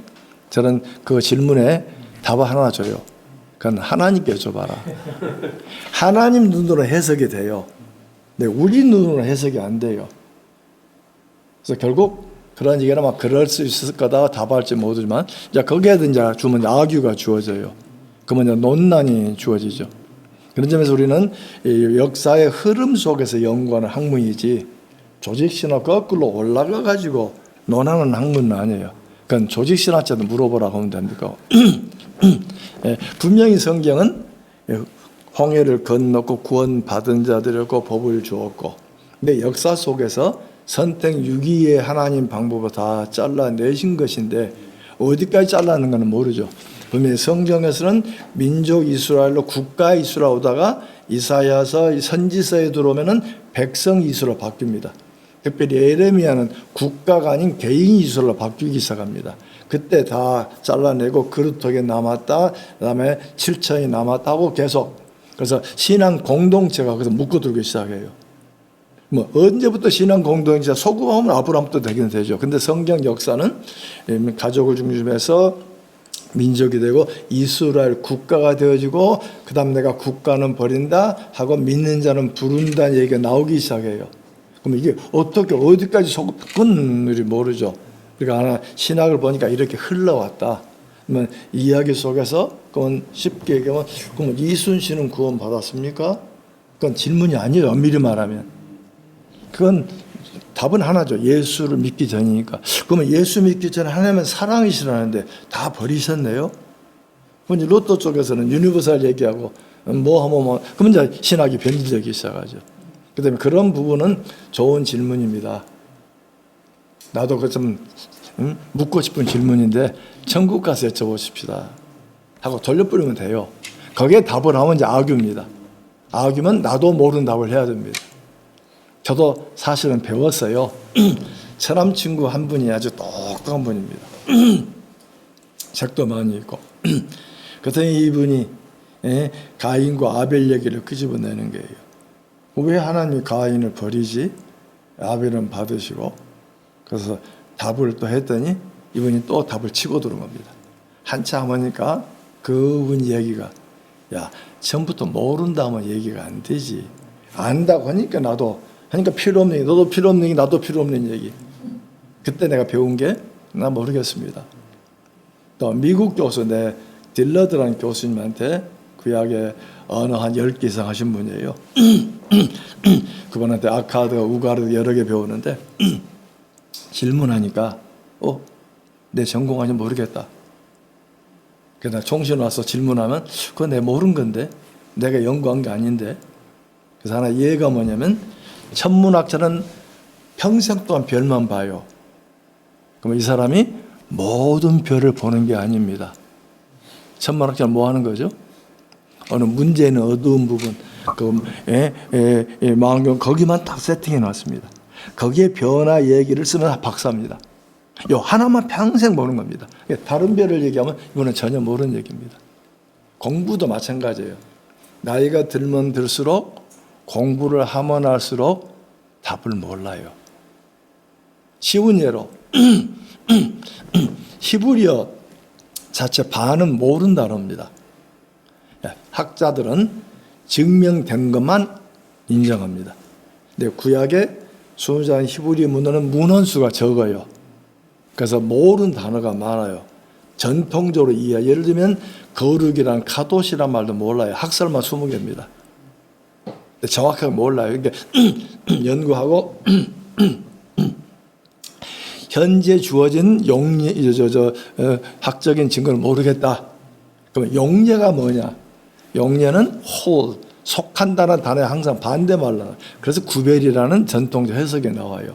저는 그 질문에 답을 하나 줘요. 그건 하나님께 줘봐라. 하나님 눈으로 해석이 돼요. 근데 우리 눈으로 해석이 안 돼요. 그래서 결국 그런 얘기는 막 그럴 수 있을 거다 답할지 모르지만, 이제 거기에 이제 주면 아규가 주어져요. 그러면 이제 논란이 주어지죠. 그런 점에서 우리는 이 역사의 흐름 속에서 연구하는 학문이지, 조직신화 거꾸로 올라가 가지고 논하는 학문은 아니에요. 그건 조직신화자도 물어보라고 하면 됩니까? 분명히 성경은 홍해를 건넜고 구원받은 자들이었고 법을 주었고, 근데 역사 속에서 선택 유기의 하나님 방법을 다 잘라내신 것인데 어디까지 잘라는 건 모르죠. 분명히 성경에서는 민족 이스라엘로 국가 이스라엘 오다가 이사야서 선지서에 들어오면은 백성 이스라엘 바뀝니다. 특별히 에레미야는 국가가 아닌 개인 이스라엘로 바뀌기 시작합니다. 그때 다 잘라내고 그루터기에 남았다, 그다음에 7천이 남았다 하고 계속, 그래서 신앙 공동체가 그래서 묶어두기 시작해요. 뭐 언제부터 신앙 공동체 소급하면 아브라함부터 되긴 되죠. 근데 성경 역사는 가족을 중심해서 민족이 되고 이스라엘 국가가 되어지고, 그 다음 내가 국가는 버린다 하고 믿는 자는 부른다는 얘기가 나오기 시작해요. 그럼 이게 어떻게 어디까지 소급, 그건 우리 모르죠. 그러니까 하나 신학을 보니까 이렇게 흘러왔다. 그러면 이야기 속에서 그건 쉽게 얘기하면, 그럼 이순신은 구원 받았습니까? 그건 질문이 아니에요. 엄밀히 말하면. 그건 답은 하나죠. 예수를 믿기 전이니까. 그러면 예수 믿기 전에 하나님은 사랑이시라는데 다 버리셨네요? 그럼 로또 쪽에서는 유니버설 얘기하고 뭐 하면 뭐, 그러면 이제 신학이 변질되기 시작하죠. 그 다음에 그런 부분은 좋은 질문입니다. 나도 그 좀 묻고 싶은 질문인데 천국 가서 여쭤보십시다 하고 돌려뿌리면 돼요. 거기에 답을 하면 이제 아규입니다. 아규면 나도 모르는 답을 해야 됩니다. 저도 사실은 배웠어요. 처남 친구 한 분이 아주 똑똑한 분입니다. 책도 많이 읽고. 그랬더니 이분이 가인과 아벨 얘기를 끄집어내는 거예요. 왜 하나님이 가인을 버리지? 아벨은 받으시고. 그래서 답을 또 했더니 이분이 또 답을 치고 들어온 겁니다. 한참 하니까 그분 얘기가, 야, 처음부터 모른다 하면 얘기가 안 되지. 안다고 하니까 나도, 하니까 필요 없는 얘기, 너도 필요 없는 얘기, 나도 필요 없는 얘기. 그때 내가 배운 게, 나 모르겠습니다. 또 미국 교수, 내 딜러드라는 교수님한테 구약에 언어 한 10개 이상 하신 분이에요. 그분한테 아카드, 우가르 여러 개 배우는데 질문하니까 내 전공하지 모르겠다. 그래서 총신 와서 질문하면 그건 내가 모르는 건데, 내가 연구한 게 아닌데. 그래서 하나 이해가 뭐냐면, 천문학자는 평생 동안 별만 봐요. 그럼 이 사람이 모든 별을 보는 게 아닙니다. 천문학자는 뭐 하는 거죠? 어느 문제 있는 어두운 부분, 망경 거기만 딱 세팅해 놨습니다. 거기에 변화 얘기를 쓰면 박사입니다. 요 하나만 평생 보는 겁니다. 다른 별을 얘기하면 이거는 전혀 모르는 얘기입니다. 공부도 마찬가지예요. 나이가 들면 들수록 공부를 하면 할수록 답을 몰라요. 쉬운 예로 히브리어 자체 반은 모르는 단어입니다. 학자들은 증명된 것만 인정합니다. 근데 구약의 순수한 히브리 문헌은 문헌수가 적어요. 그래서 모르는 단어가 많아요. 전통적으로 이해. 예를 들면 거룩이란 카도시란 말도 몰라요. 학설만 20개입니다. 정확하게 몰라요. 그러니까 연구하고 현재 주어진 용례, 학적인 증거를 모르겠다. 그러면 용례가 뭐냐? 용례는 whole, 속한다는 단어에 항상 반대말로 나와요. 그래서 구별이라는 전통적 해석이 나와요.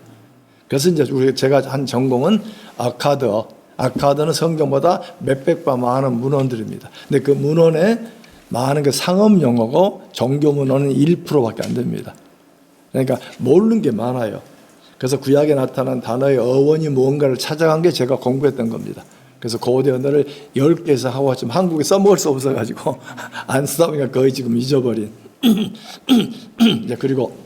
그래서 이제 제가 한 전공은 아카드는 성경보다 몇백 배 많은 문헌들입니다. 근데 그 문헌에 많은 게 상업 용어고 종교 문헌은 1%밖에 안 됩니다. 그러니까 모르는 게 많아요. 그래서 구약에 나타난 단어의 어원이 무언가를 찾아간 게 제가 공부했던 겁니다. 그래서 고대 언어를 10개에서 하고 지금 한국에 써먹을 수 없어가지고 안 쓰다 보니까 거의 지금 잊어버린. 그리고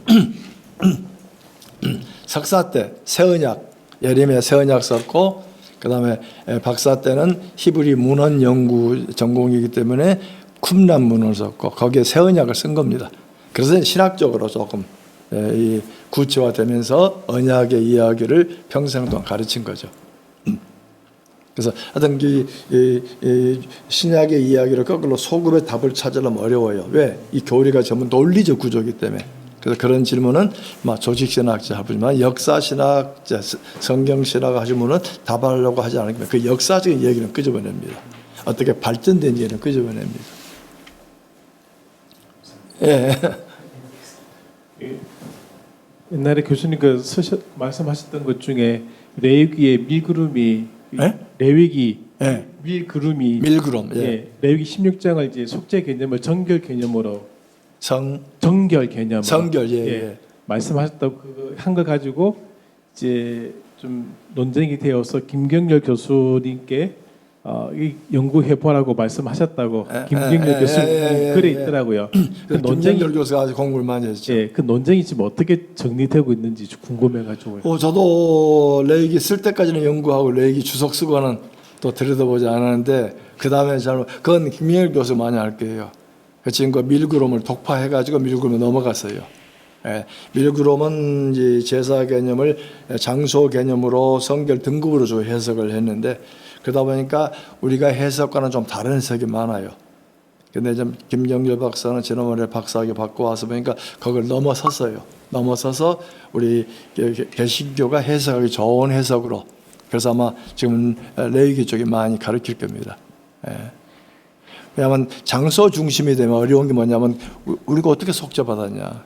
석사 때 새언약, 예레미야 새언약 썼고, 그 다음에 박사 때는 히브리 문헌 연구 전공이기 때문에 쿰란 문헌을 썼고, 거기에 새언약을 쓴 겁니다. 그래서 신학적으로 조금 이 구체화되면서 언약의 이야기를 평생 동안 가르친 거죠. 그래서 하여튼 이 신약의 이야기를 거꾸로 소급의 답을 찾으려면 어려워요. 왜? 이 교리가 전부 논리적 구조이기 때문에. 그래서 그런 질문은 조직신학자 하지만 역사신학자, 성경신학 하시면은 답하려고 하지 않으면 그 역사적인 얘기는 끄집어냅니다. 어떻게 발전된 얘기는 끄집어냅니다. 예. 옛날에 교수님 말씀하셨던 것 중에 레위기의 밀구름이 레위기 예. 밀구름이 밀구름. 예. 레위기 16장을 이제 속죄 개념을 정결 개념으로 정결 개념으로 성결 예. 말씀하셨다고 한 거 가지고 이제 좀 논쟁이 되어서 김경렬 교수님께 이 연구해 보라고 말씀하셨다고 김경렬 교수님 글에 있더라고요. 그 논쟁결 교수가 아주 공부를 많이 했죠. 예, 그 논쟁이 지금 어떻게 정리되고 있는지 궁금해가지고. 저도 레이기 쓸 때까지는 연구하고 레이기 주석 쓰고는 또 들여다보지 않았는데 그 다음에 그건 김명일 교수 많이 할 거예요. 그 지금 그 밀그롬을 독파해가지고 밀그롬에 넘어갔어요. 예, 밀그롬은 이제 제사 개념을 장소 개념으로 성결 등급으로 좀 해석을 했는데 그러다 보니까 우리가 해석과는 좀 다른 해석이 많아요. 근데 좀 김경렬 박사는 지난번에 박사학위 받고 와서 보니까 그걸 넘어섰어요. 넘어서서 우리 개신교가 해석하기 좋은 해석으로. 그래서 아마 지금 레위기 쪽에 많이 가르칠 겁니다. 예. 왜냐하면 장소 중심이 되면 어려운 게 뭐냐면 우리가 어떻게 속죄받았냐.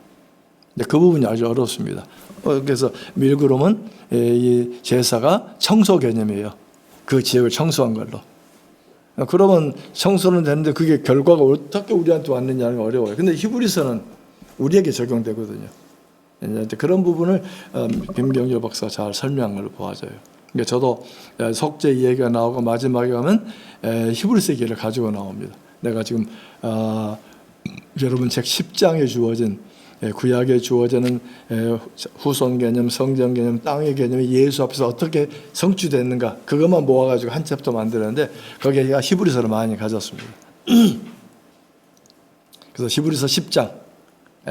근데 그 부분이 아주 어렵습니다. 그래서 밀그롬은 이 제사가 청소 개념이에요. 그 지역을 청소한 걸로. 그러면 청소는 되는데 그게 결과가 어떻게 우리한테 왔느냐는 게 어려워요. 근데 히브리서는 우리에게 적용되거든요. 그런 부분을 김경렬 박사가 잘 설명한 걸로 보아져요. 그러니까 저도 속죄 이야기가 나오고 마지막에 가면 히브리서 얘기를 가지고 나옵니다. 내가 지금 여러분 책 10장에 주어진 구약에 주어지는 후손 개념, 성전 개념, 땅의 개념이 예수 앞에서 어떻게 성취됐는가 그것만 모아가지고 한 챕터 만드는데 거기에 히브리서를 많이 가졌습니다. 그래서 히브리서 10장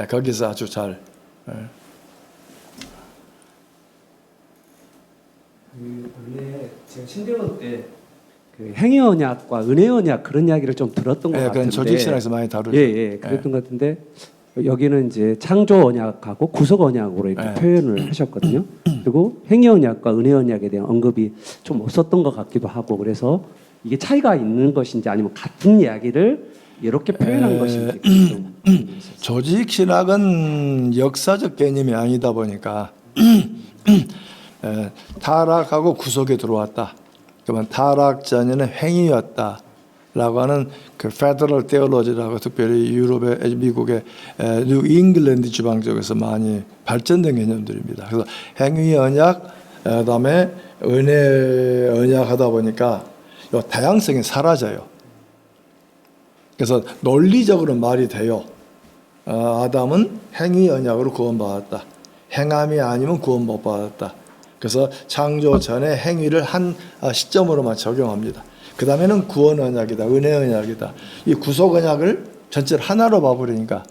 거기서 아주 잘 원래 제가 신대원 때 그 행위 언약과 은혜 언약 그런 이야기를 좀 들었던 것 같은데. 그건 조직신학에서 많이 다루죠. 그랬던 것 같은데 여기는 이제 창조 언약하고 구속 언약으로 이렇게 표현을 하셨거든요. 그리고 행위 언약과 은혜 언약에 대한 언급이 좀 없었던 것 같기도 하고 그래서 이게 차이가 있는 것인지 아니면 같은 이야기를 이렇게 표현한 것인지 좀 조직신학은 역사적 개념이 아니다 보니까 타락하고 구속에 들어왔다. 그러면 타락 전에는 행위였다라고 하는 그 페더럴 테올로지라고 특별히 유럽의 미국의 뉴 잉글랜드 지방 쪽에서 많이 발전된 개념들입니다. 그래서 행위 언약, 그다음에 은혜 언약하다 보니까 요 다양성이 사라져요. 그래서 논리적으로 말이 돼요. 아담은 행위 언약으로 구원받았다. 행함이 아니면 구원 못 받았다. 그래서 창조 전에 행위를 한 시점으로만 적용합니다. 그 다음에는 구원 언약이다. 은혜 언약이다. 이 구속 언약을 전체를 하나로 봐버리니까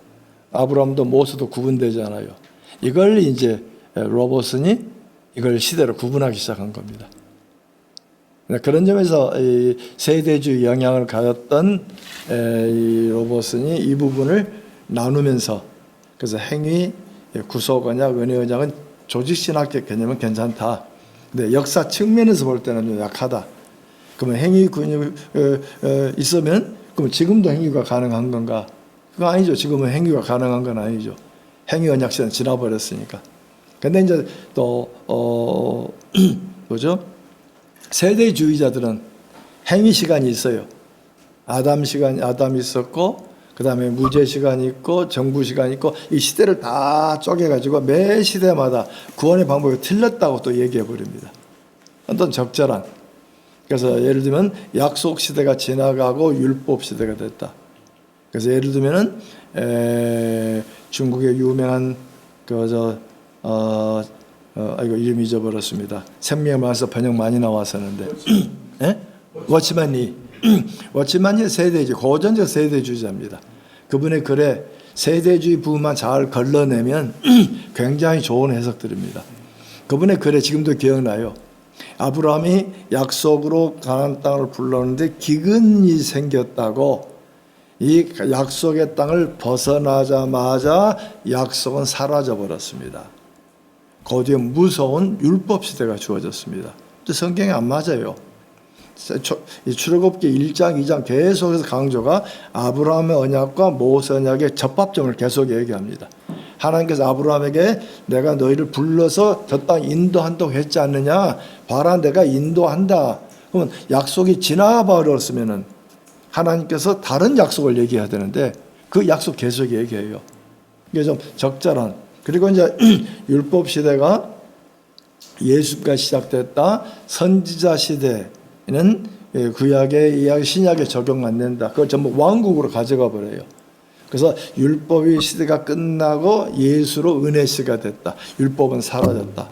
아브라함도 모세도 구분되잖아요. 이걸 이제 로버슨이 이걸 시대로 구분하기 시작한 겁니다. 그런 점에서 이 세대주의 영향을 가졌던 이 로버슨이 이 부분을 나누면서 그래서 행위, 구속 언약, 은혜 언약은 조직신학적 개념은 괜찮다. 근데 역사 측면에서 볼 때는 좀 약하다. 그러면 행위 근육 있으면 그럼 지금도 행위가 가능한 건가? 그거 아니죠. 지금은 행위가 가능한 건 아니죠. 행위 언약 시대는 지나버렸으니까. 근데 이제 또 뭐죠? 세대주의자들은 행위 시간이 있어요. 아담 있었고, 그 다음에 무죄 시간이 있고, 정부 시간이 있고, 이 시대를 다 쪼개가지고 매 시대마다 구원의 방법이 틀렸다고 또 얘기해 버립니다. 어떤 적절한. 그래서 예를 들면 약속 시대가 지나가고 율법 시대가 됐다. 그래서 예를 들면은 중국의 유명한 이거 이름 잊어버렸습니다. 생명의 말에서 번역 많이 나왔었는데, 워치만리. 워치만리 세대주의, 고전적 세대주의자입니다. 그분의 글에 세대주의 부분만 잘 걸러내면 굉장히 좋은 해석들입니다. 그분의 글에 지금도 기억나요. 아브라함이 약속으로 가나안 땅을 불렀는데 기근이 생겼다고 이 약속의 땅을 벗어나자마자 약속은 사라져 버렸습니다. 그 뒤에 무서운 율법 시대가 주어졌습니다. 성경에 안 맞아요. 이 출애굽기 1장, 2장 계속해서 강조가 아브라함의 언약과 모세 언약의 접합점을 계속 얘기합니다. 하나님께서 아브라함에게 내가 너희를 불러서 저 땅 인도한다고 했지 않느냐? 봐라, 내가 인도한다. 그러면 약속이 지나버렸으면은 하나님께서 다른 약속을 얘기해야 되는데 그 약속 계속 얘기해요. 이게 좀 적절한. 그리고 이제 율법 시대가 예수가 시작됐다. 선지자 시대는 구약의 이야기, 신약에 적용 안 된다. 그걸 전부 왕국으로 가져가 버려요. 그래서 율법의 시대가 끝나고 예수로 은혜 시대가 됐다. 율법은 사라졌다.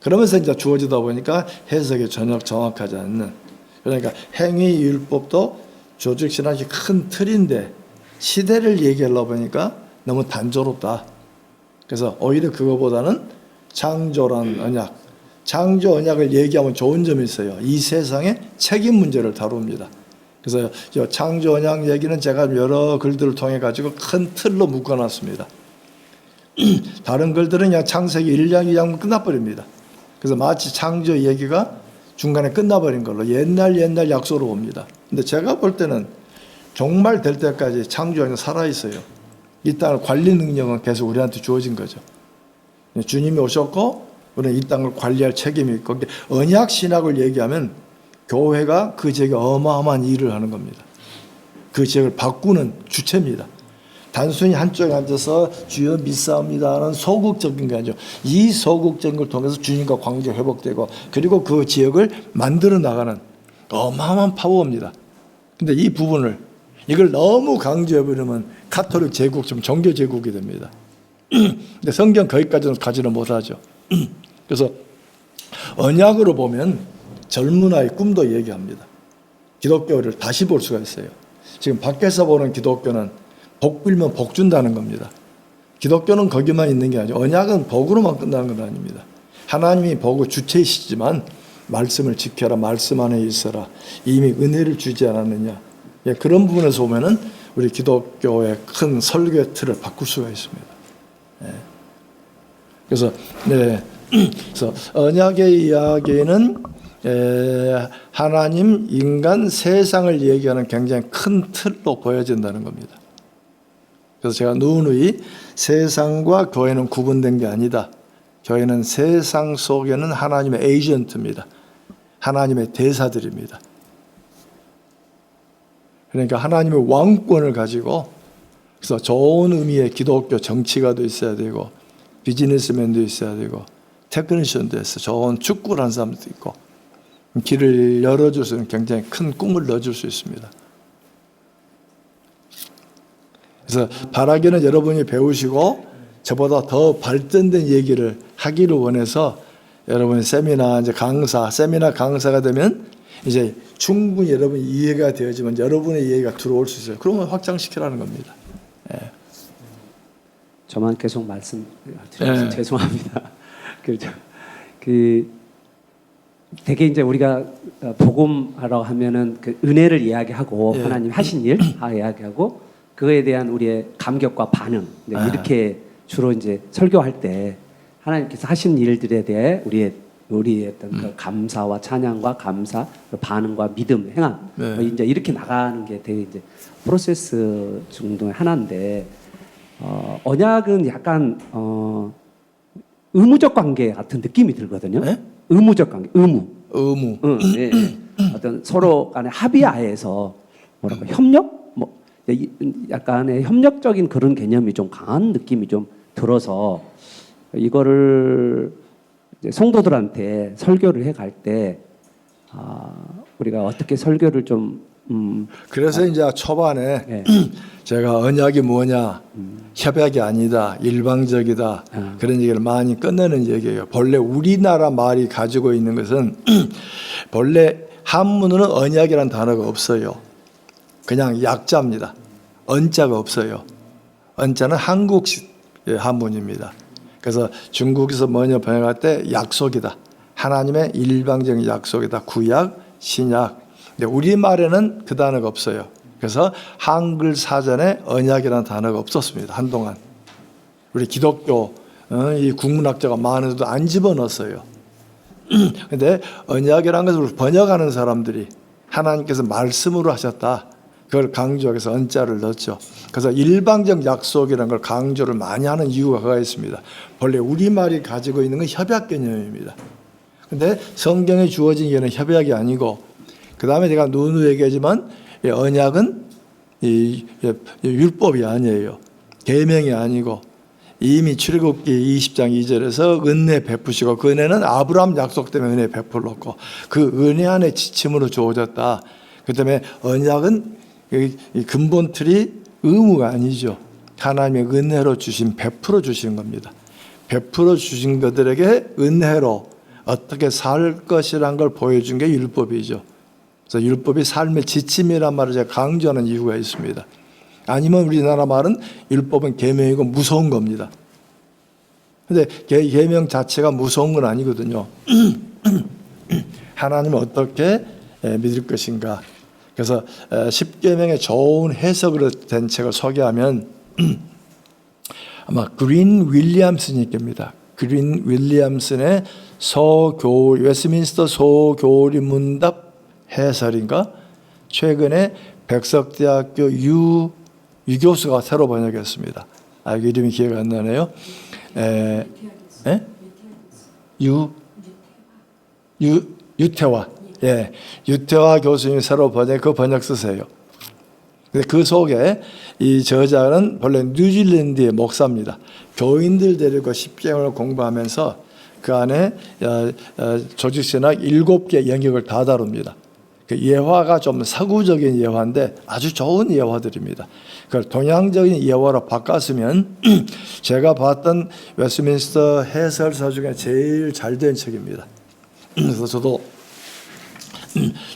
그러면서 이제 주어지다 보니까 해석이 전혀 정확하지 않는. 그러니까 행위 율법도 조직신학이 큰 틀인데 시대를 얘기하려고 보니까 너무 단조롭다. 그래서 오히려 그거보다는 창조란 언약, 창조 언약을 얘기하면 좋은 점이 있어요. 이 세상의 책임 문제를 다룹니다. 그래서 창조 언약 얘기는 제가 여러 글들을 통해 가지고 큰 틀로 묶어놨습니다. 다른 글들은 그냥 창세기 1장, 2장 끝나버립니다. 그래서 마치 창조 얘기가 중간에 끝나버린 걸로 옛날 약속으로 봅니다. 근데 제가 볼 때는 종말 될 때까지 창조 언약 살아있어요. 이 땅을 관리 능력은 계속 우리한테 주어진 거죠. 주님이 오셨고 우리는 이 땅을 관리할 책임이 있고 언약 신학을 얘기하면 교회가 그 지역에 어마어마한 일을 하는 겁니다. 그 지역을 바꾸는 주체입니다. 단순히 한쪽에 앉아서 주여 믿사옵니다 하는 소극적인 게 아니죠. 이 소극적인 걸 통해서 주님과 관계가 회복되고 그리고 그 지역을 만들어 나가는 어마어마한 파워입니다. 근데 이 부분을 이걸 너무 강조해버리면 카톨릭 제국, 좀 종교 제국이 됩니다. 근데 성경 거기까지는 가지는 못하죠. 그래서 언약으로 보면 젊은 아이 꿈도 얘기합니다. 기독교를 다시 볼 수가 있어요. 지금 밖에서 보는 기독교는 복 빌면 복 준다는 겁니다. 기독교는 거기만 있는 게 아니죠. 언약은 복으로만 끝나는 건 아닙니다. 하나님이 복의 주체이시지만 말씀을 지켜라, 말씀 안에 있어라, 이미 은혜를 주지 않았느냐. 예, 그런 부분에서 보면은 우리 기독교의 큰 설교의 틀을 바꿀 수가 있습니다. 예. 그래서 그래서 언약의 이야기는 하나님, 인간, 세상을 얘기하는 굉장히 큰 틀로 보여진다는 겁니다. 그래서 제가 누누이 세상과 교회는 구분된 게 아니다. 교회는 세상 속에는 하나님의 에이전트입니다. 하나님의 대사들입니다. 그러니까 하나님의 왕권을 가지고 그래서 좋은 의미의 기독교 정치가도 있어야 되고 비즈니스맨도 있어야 되고 테크니션도 했어. 좋은 축구를 하는 사람도 있고 길을 열어줄 수 있는 굉장히 큰 꿈을 넣어줄 수 있습니다. 그래서 바라기는 여러분이 배우시고 저보다 더 발전된 얘기를 하기를 원해서 여러분 세미나 강사가 되면 이제 충분히 여러분이 이해가 되어지면 여러분의 이해가 들어올 수 있어요. 그러면 확장시키라는 겁니다. 예. 저만 계속 말씀드려서 네. 죄송합니다. 그 되게 이제 우리가 복음하러 하면은 그 은혜를 이야기하고 예. 하나님 하신 일 이야기하고 그거에 대한 우리의 감격과 반응 이렇게 주로 이제 설교할 때 하나님께서 하신 일들에 대해 우리의 어떤 그 감사와 찬양과 감사, 반응과 믿음, 행함 네. 이제 이렇게 나가는 게 되게 이제 프로세스 중의 하나인데 언약은 약간 의무적 관계 같은 느낌이 들거든요. 네? 의무적 관계, 의무. 예, 예. 어떤 서로 간의 합의하에서 뭐랄까 협력, 뭐 약간의 협력적인 그런 개념이 좀 강한 느낌이 좀 들어서 이거를 이제 성도들한테 설교를 해갈 때 우리가 어떻게 설교를 좀 그래서 이제 초반에 네. 제가 언약이 뭐냐, 협약이 아니다, 일방적이다 그런 얘기를 많이 끝내는 얘기예요. 본래 우리나라 말이 가지고 있는 것은 본래 한문으로는 언약이라는 단어가 없어요. 그냥 약자입니다. 언자가 없어요. 언자는 한국식 한문입니다. 그래서 중국에서 뭐냐 번역할 때 약속이다. 하나님의 일방적인 약속이다. 구약, 신약. 근데 우리말에는 그 단어가 없어요. 그래서 한글 사전에 언약이라는 단어가 없었습니다. 한동안. 우리 기독교 이 국문학자가 많은데도 안 집어넣었어요. 근데 언약이라는 것을 번역하는 사람들이 하나님께서 말씀으로 하셨다. 그걸 강조하기 위해서 언자를 넣었죠. 그래서 일방적 약속이라는 걸 강조를 많이 하는 이유가 그가 있습니다. 본래 우리말이 가지고 있는 건 협약 개념입니다. 근데 성경에 주어진 게는 협약이 아니고 그 다음에 제가 누누이 얘기하지만 언약은 율법이 아니에요. 계명이 아니고 이미 출애굽기 20장 2절에서 은혜 베푸시고 그 은혜는 아브라함 약속 때문에 은혜 베풀었고 그 은혜 안에 지침으로 주어졌다. 그 다음에 언약은 이 근본 틀이 의무가 아니죠. 하나님의 은혜로 주신 베풀어 주신 겁니다. 베풀어 주신 것들에게 은혜로 어떻게 살 것이란 걸 보여준 게 율법이죠. 그래서 율법이 삶의 지침이란 말을 제가 강조하는 이유가 있습니다. 아니면 우리나라 말은 율법은 계명이고 무서운 겁니다. 그런데 계명 자체가 무서운 건 아니거든요. 하나님을 어떻게 믿을 것인가. 그래서 10계명의 좋은 해석으로 된 책을 소개하면 아마 그린 윌리엄슨이 겁니다. 그린 윌리엄슨의 웨스민스터 소교리 문답 해설인가? 최근에 백석대학교 유교수가 새로 번역했습니다. 이름이 기억 안 나네요. 유태화. 예, 유태화 교수님이 새로 그 번역 쓰세요. 그 속에 이 저자는 본래 뉴질랜드의 목사입니다. 교인들 데리고 10개월을 공부하면서 그 안에 조직신학 7개 영역을 다 다룹니다. 그 예화가 좀 서구적인 예화인데 아주 좋은 예화들입니다. 그걸 동양적인 예화로 바꿨으면 제가 봤던 웨스민스터 해설서 중에 제일 잘 된 책입니다. 그래서 저도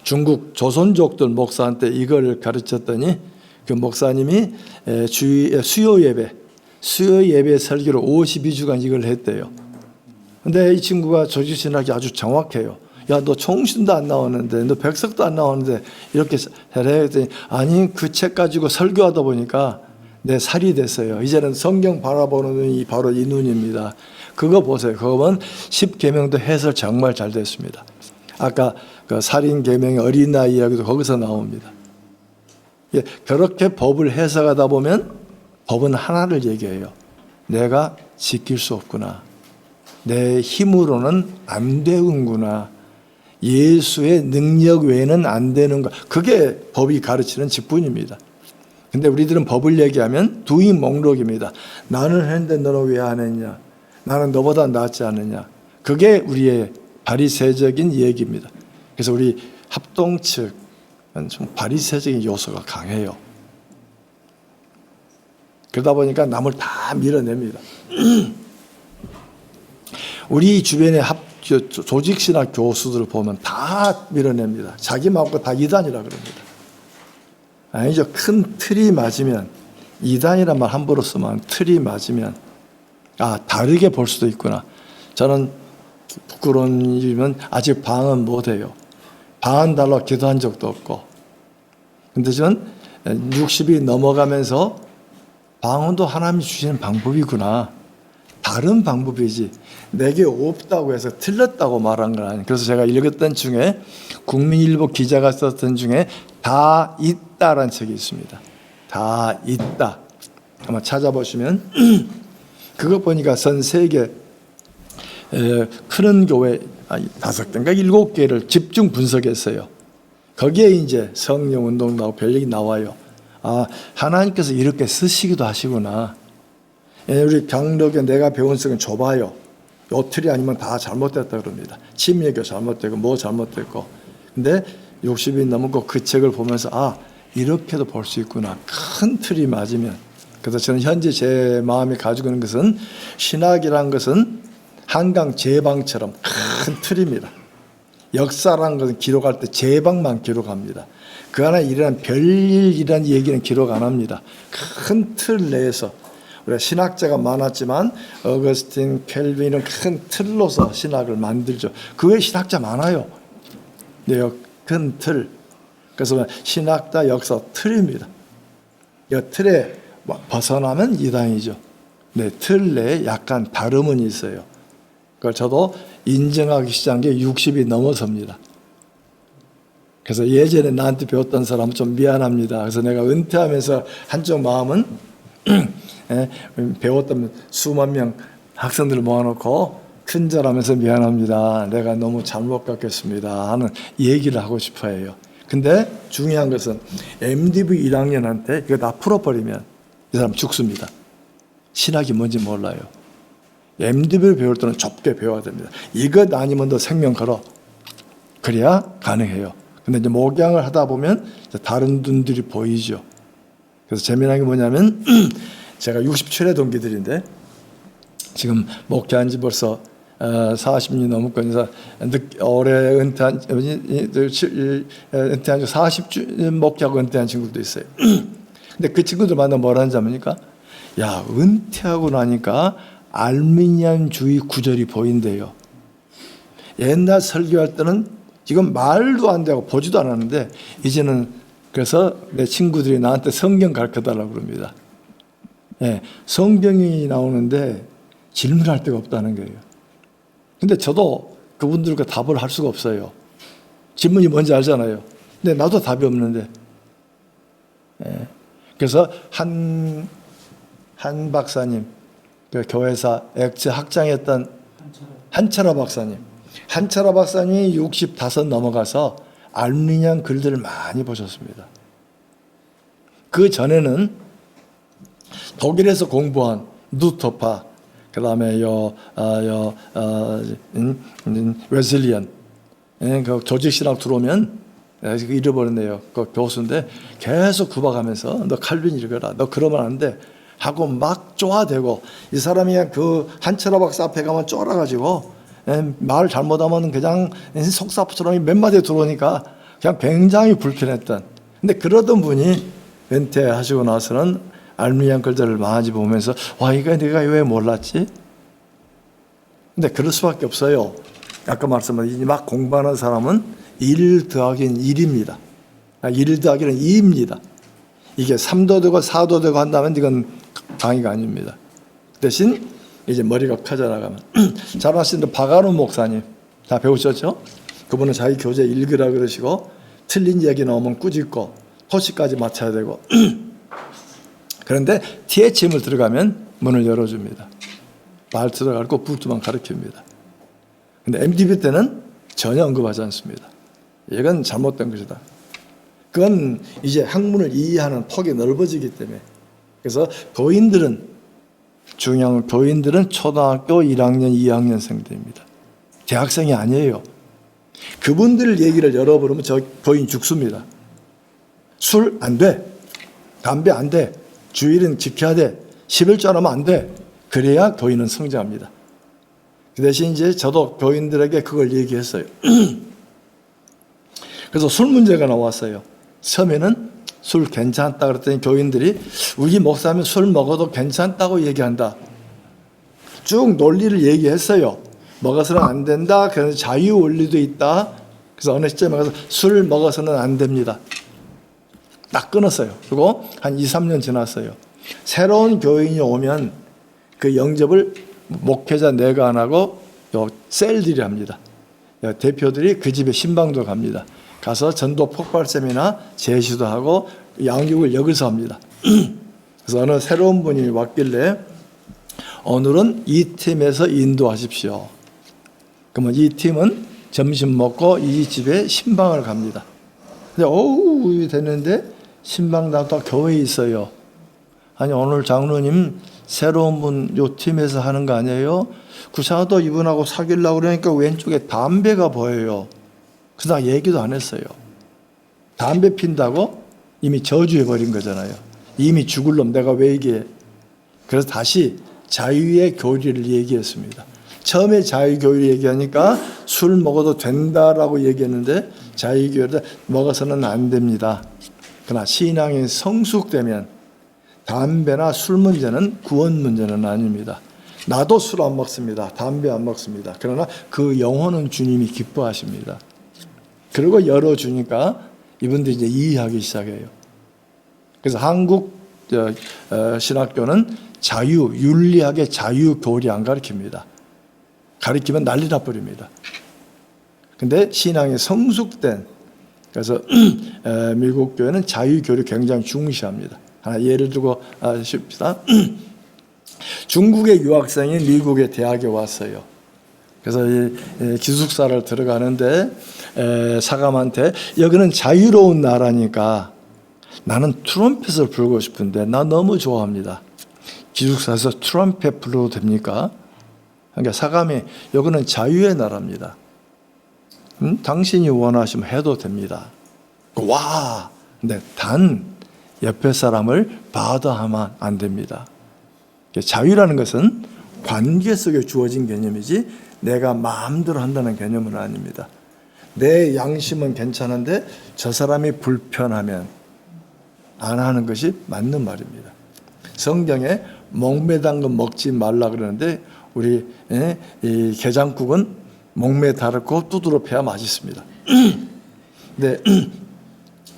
중국 조선족들 목사한테 이걸 가르쳤더니 그 목사님이 수요 예배 설교를 52주간 이걸 했대요. 근데 이 친구가 조직신학이 아주 정확해요. 야, 너 총신도 안 나오는데, 너 백석도 안 나오는데 이렇게 잘해 했더니 아니 그 책 가지고 설교하다 보니까 내 살이 됐어요. 이제는 성경 바라보는 눈이 바로 이 눈입니다. 그거 보세요. 그거면 10계명도 해설 정말 잘 됐습니다. 아까 그 살인 계명의 어린아이 이야기도 거기서 나옵니다. 예, 그렇게 법을 해석하다 보면 법은 하나를 얘기해요. 내가 지킬 수 없구나. 내 힘으로는 안 되는구나. 예수의 능력 외에는 안 되는 것. 그게 법이 가르치는 직분입니다. 근데 우리들은 법을 얘기하면 두인 목록입니다. 나는 했는데 너는 왜 안 했냐? 나는 너보다 낫지 않느냐? 그게 우리의 바리새적인 얘기입니다. 그래서 우리 합동 측은 좀 바리새적인 요소가 강해요. 그러다 보니까 남을 다 밀어냅니다. 우리 주변의 조직신학 교수들을 보면 다 밀어냅니다. 자기 마음껏 다 이단이라 그럽니다. 아니죠. 큰 틀이 맞으면, 이단이란 말 함부로 쓰면 틀이 맞으면 다르게 볼 수도 있구나. 저는 부끄러운 일이면 아직 방언 못해요. 방언 달라고 기도한 적도 없고. 근데 저는 60이 넘어가면서 방언도 하나님이 주시는 방법이구나. 다른 방법이지. 내게 없다고 해서 틀렸다고 말한 건 아니에요. 그래서 제가 읽었던 중에 국민일보 기자가 썼던 중에 다 있다라는 책이 있습니다. 다 있다. 아마 찾아보시면 그거 보니까 전 세계 큰 교회 5개인가 7개를 집중 분석했어요. 거기에 이제 성령 운동 나오고 별얘기 나와요. 하나님께서 이렇게 쓰시기도 하시구나. 우리 경력에 내가 배운 성은 좁아요. 요 틀이 아니면 다 잘못됐다 그럽니다. 침례교 잘못되고 뭐 잘못됐고. 근데 60이 넘고 그 책을 보면서 이렇게도 볼 수 있구나. 큰 틀이 맞으면. 그래서 저는 현재 제 마음이 가지고 있는 것은 신학이란 것은 한강 제방처럼 큰 틀입니다. 역사라는 것은 기록할 때 제방만 기록합니다. 그 안에 일어난 별일이라는 얘기는 기록 안 합니다. 큰 틀 내에서 우리가 신학자가 많았지만 어거스틴, 켈빈은 큰 틀로서 신학을 만들죠. 그 외에 신학자 많아요. 네, 큰 틀. 그래서 신학자 역사 틀입니다. 이 틀에 벗어나면 이단이죠. 네, 틀 내에 약간 다름은 있어요. 그걸 저도 인정하기 시작한 게 60이 넘어섭니다. 그래서 예전에 나한테 배웠던 사람은 좀 미안합니다. 그래서 내가 은퇴하면서 한쪽 마음은 배웠던 수만 명 학생들을 모아놓고 큰절하면서 미안합니다. 내가 너무 잘못 가르쳤습니다 하는 얘기를 하고 싶어 해요. 근데 중요한 것은 MDB 1학년한테 이거 다 풀어버리면 이 사람 죽습니다. 신학이 뭔지 몰라요. MDB를 배울 때는 좁게 배워야 됩니다. 이것 아니면 너 생명 걸어. 그래야 가능해요. 근데 이제 목양을 하다 보면 다른 분들이 보이죠. 그래서 재미난 게 뭐냐면 제가 67회 동기들인데 지금 목회한 지 벌써 40년 넘었거든요. 올해 은퇴한 지 40주 목회하고 은퇴한 친구도 있어요. 근데 그 친구들 만나 뭐라 하는지 압니까? 야, 은퇴하고 나니까 알미니안주의 구절이 보인대요. 옛날 설교할 때는 지금 말도 안 되고 보지도 않았는데 이제는 그래서 내 친구들이 나한테 성경 가르쳐달라고 그럽니다. 예, 성경이 나오는데 질문할 데가 없다는 거예요. 근데 저도 그분들과 답을 할 수가 없어요. 질문이 뭔지 알잖아요. 근데 나도 답이 없는데. 예, 그래서 한 박사님, 그 교회사 액체 학장했던 한철아 박사님. 한철아 박사님이 65 넘어가서 알미니안 글들을 많이 보셨습니다. 그 전에는 독일에서 공부한 누토파, 그 다음에 웨슬리안, 그 조직신학 들어오면 잃어버렸네요. 그 교수인데 계속 구박하면서 너 칼빈 읽어라. 너 그러면 안 돼. 하고 막 쪼아대고 이 사람이 그 한철아 박사 앞에 가면 쫄아가지고 말 잘못하면 그냥 속사포처럼 몇 마디 들어오니까 그냥 굉장히 불편했던. 근데 그러던 분이 은퇴하시고 나서는 알미니안 글들을 많이 보면서 와, 이거 내가 왜 몰랐지? 근데 그럴 수밖에 없어요. 아까 말씀드린 막 공부하는 사람은 1 더하기 1입니다. 1 더하기는 2입니다. 이게 3도 되고 4도 되고 한다면 이건 강의가 아닙니다. 대신 이제 머리가 커져나가면 잘 아시는 박아노 목사님 다 배우셨죠? 그분은 자기 교재 읽으라 그러시고 틀린 얘기 나오면 꾸짖고 토시까지 맞춰야 되고 그런데 THM을 들어가면 문을 열어줍니다. 말 들어가고 불투만 가르칩니다. 근데 MDB 때는 전혀 언급하지 않습니다. 이건 잘못된 것이다. 그건 이제 학문을 이해하는 폭이 넓어지기 때문에. 그래서 교인들은 중요한 교인들은 초등학교 1학년, 2학년생들입니다. 대학생이 아니에요. 그분들 얘기를 열어보면 저 교인 죽습니다. 술 안 돼. 담배 안 돼. 주일은 지켜야 돼. 11조 하면 안 돼. 그래야 교인은 성장합니다. 그 대신 이제 저도 교인들에게 그걸 얘기했어요. 그래서 술 문제가 나왔어요. 처음에는 술 괜찮다 그랬더니 교인들이 우리 목사님 술 먹어도 괜찮다고 얘기한다. 쭉 논리를 얘기했어요. 먹어서는 안 된다. 그래서 자유 원리도 있다. 그래서 어느 시점에 가서 술 먹어서는 안 됩니다. 딱 끊었어요. 그리고 한 2, 3년 지났어요. 새로운 교인이 오면 그 영접을 목회자 내가 안 하고 요 셀들이 합니다. 대표들이 그 집에 신방도 갑니다. 가서 전도 폭발 세미나 제시도 하고 양육을 여기서 합니다. 그래서 어느 새로운 분이 왔길래 오늘은 이 팀에서 인도하십시오. 그러면 이 팀은 점심 먹고 이 집에 신방을 갑니다. 근데 어우 됐는데 신방 나도 교회에 있어요. 아니 오늘 장로님 새로운 분 요 팀에서 하는 거 아니에요? 구사도 이분하고 사귀려고 그러니까 왼쪽에 담배가 보여요. 그러다 얘기도 안 했어요. 담배 핀다고 이미 저주해버린 거잖아요. 이미 죽을 놈 내가 왜 얘기해. 그래서 다시 자유의 교리를 얘기했습니다. 처음에 자유교리를 얘기하니까 술 먹어도 된다라고 얘기했는데 자유교리를 먹어서는 안 됩니다. 그러나 신앙이 성숙되면 담배나 술 문제는 구원 문제는 아닙니다. 나도 술 안 먹습니다. 담배 안 먹습니다. 그러나 그 영혼은 주님이 기뻐하십니다. 그리고 열어주니까 이분들이 이제 이해하기 시작해요. 그래서 한국 신학교는 윤리학의 자유교리 안 가르칩니다. 가르치면 난리 나버립니다. 근데 신앙이 성숙된, 그래서 미국 교회는 자유교리 굉장히 중시합니다. 하나 예를 들고 쉽시다. 중국의 유학생이 미국의 대학에 왔어요. 그래서 기숙사를 들어가는데 사감한테 여기는 자유로운 나라니까 나는 트럼펫을 불고 싶은데 나 너무 좋아합니다. 기숙사에서 트럼펫 불러도 됩니까? 그러니까 사감이 여기는 자유의 나라입니다. 당신이 원하시면 해도 됩니다. 와! 근데 단 옆에 사람을 바다하면 안 됩니다. 자유라는 것은 관계 속에 주어진 개념이지 내가 마음대로 한다는 개념은 아닙니다. 내 양심은 괜찮은데 저 사람이 불편하면 안 하는 것이 맞는 말입니다. 성경에 목매단 거 먹지 말라 그러는데 우리 이 게장국은 목매 달고 두드러 패야 맛있습니다. 근데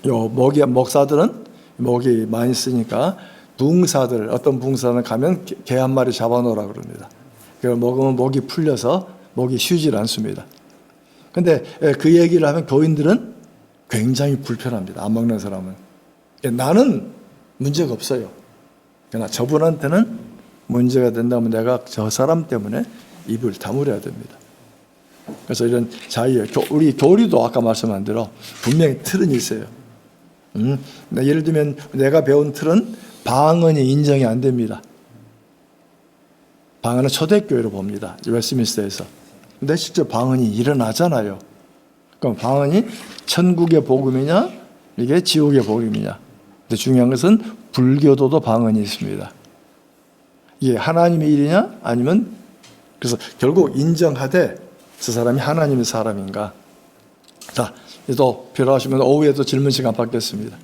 요 목사들은 목이 많이 쓰니까 붕사들 어떤 붕사는 가면 개 한 마리 잡아놓으라 그럽니다. 그걸 먹으면 목이 풀려서 목이 쉬질 않습니다. 근데 그 얘기를 하면 교인들은 굉장히 불편합니다. 안 먹는 사람은. 나는 문제가 없어요. 그러나 저분한테는 문제가 된다면 내가 저 사람 때문에 입을 다물어야 됩니다. 그래서 이런 자유, 우리 교리도 아까 말씀한 대로 분명히 틀은 있어요. 예를 들면 내가 배운 틀은 방언이 인정이 안 됩니다. 방언은 초대교회로 봅니다. 웨스트민스터에서. 근데 실제 방언이 일어나잖아요. 그럼 방언이 천국의 복음이냐 이게 지옥의 복음이냐. 근데 중요한 것은 불교도도 방언이 있습니다. 이게 하나님의 일이냐 아니면 그래서 결국 인정하되 저 사람이 하나님의 사람인가. 자, 또 필요하시면 오후에도 질문 시간 받겠습니다.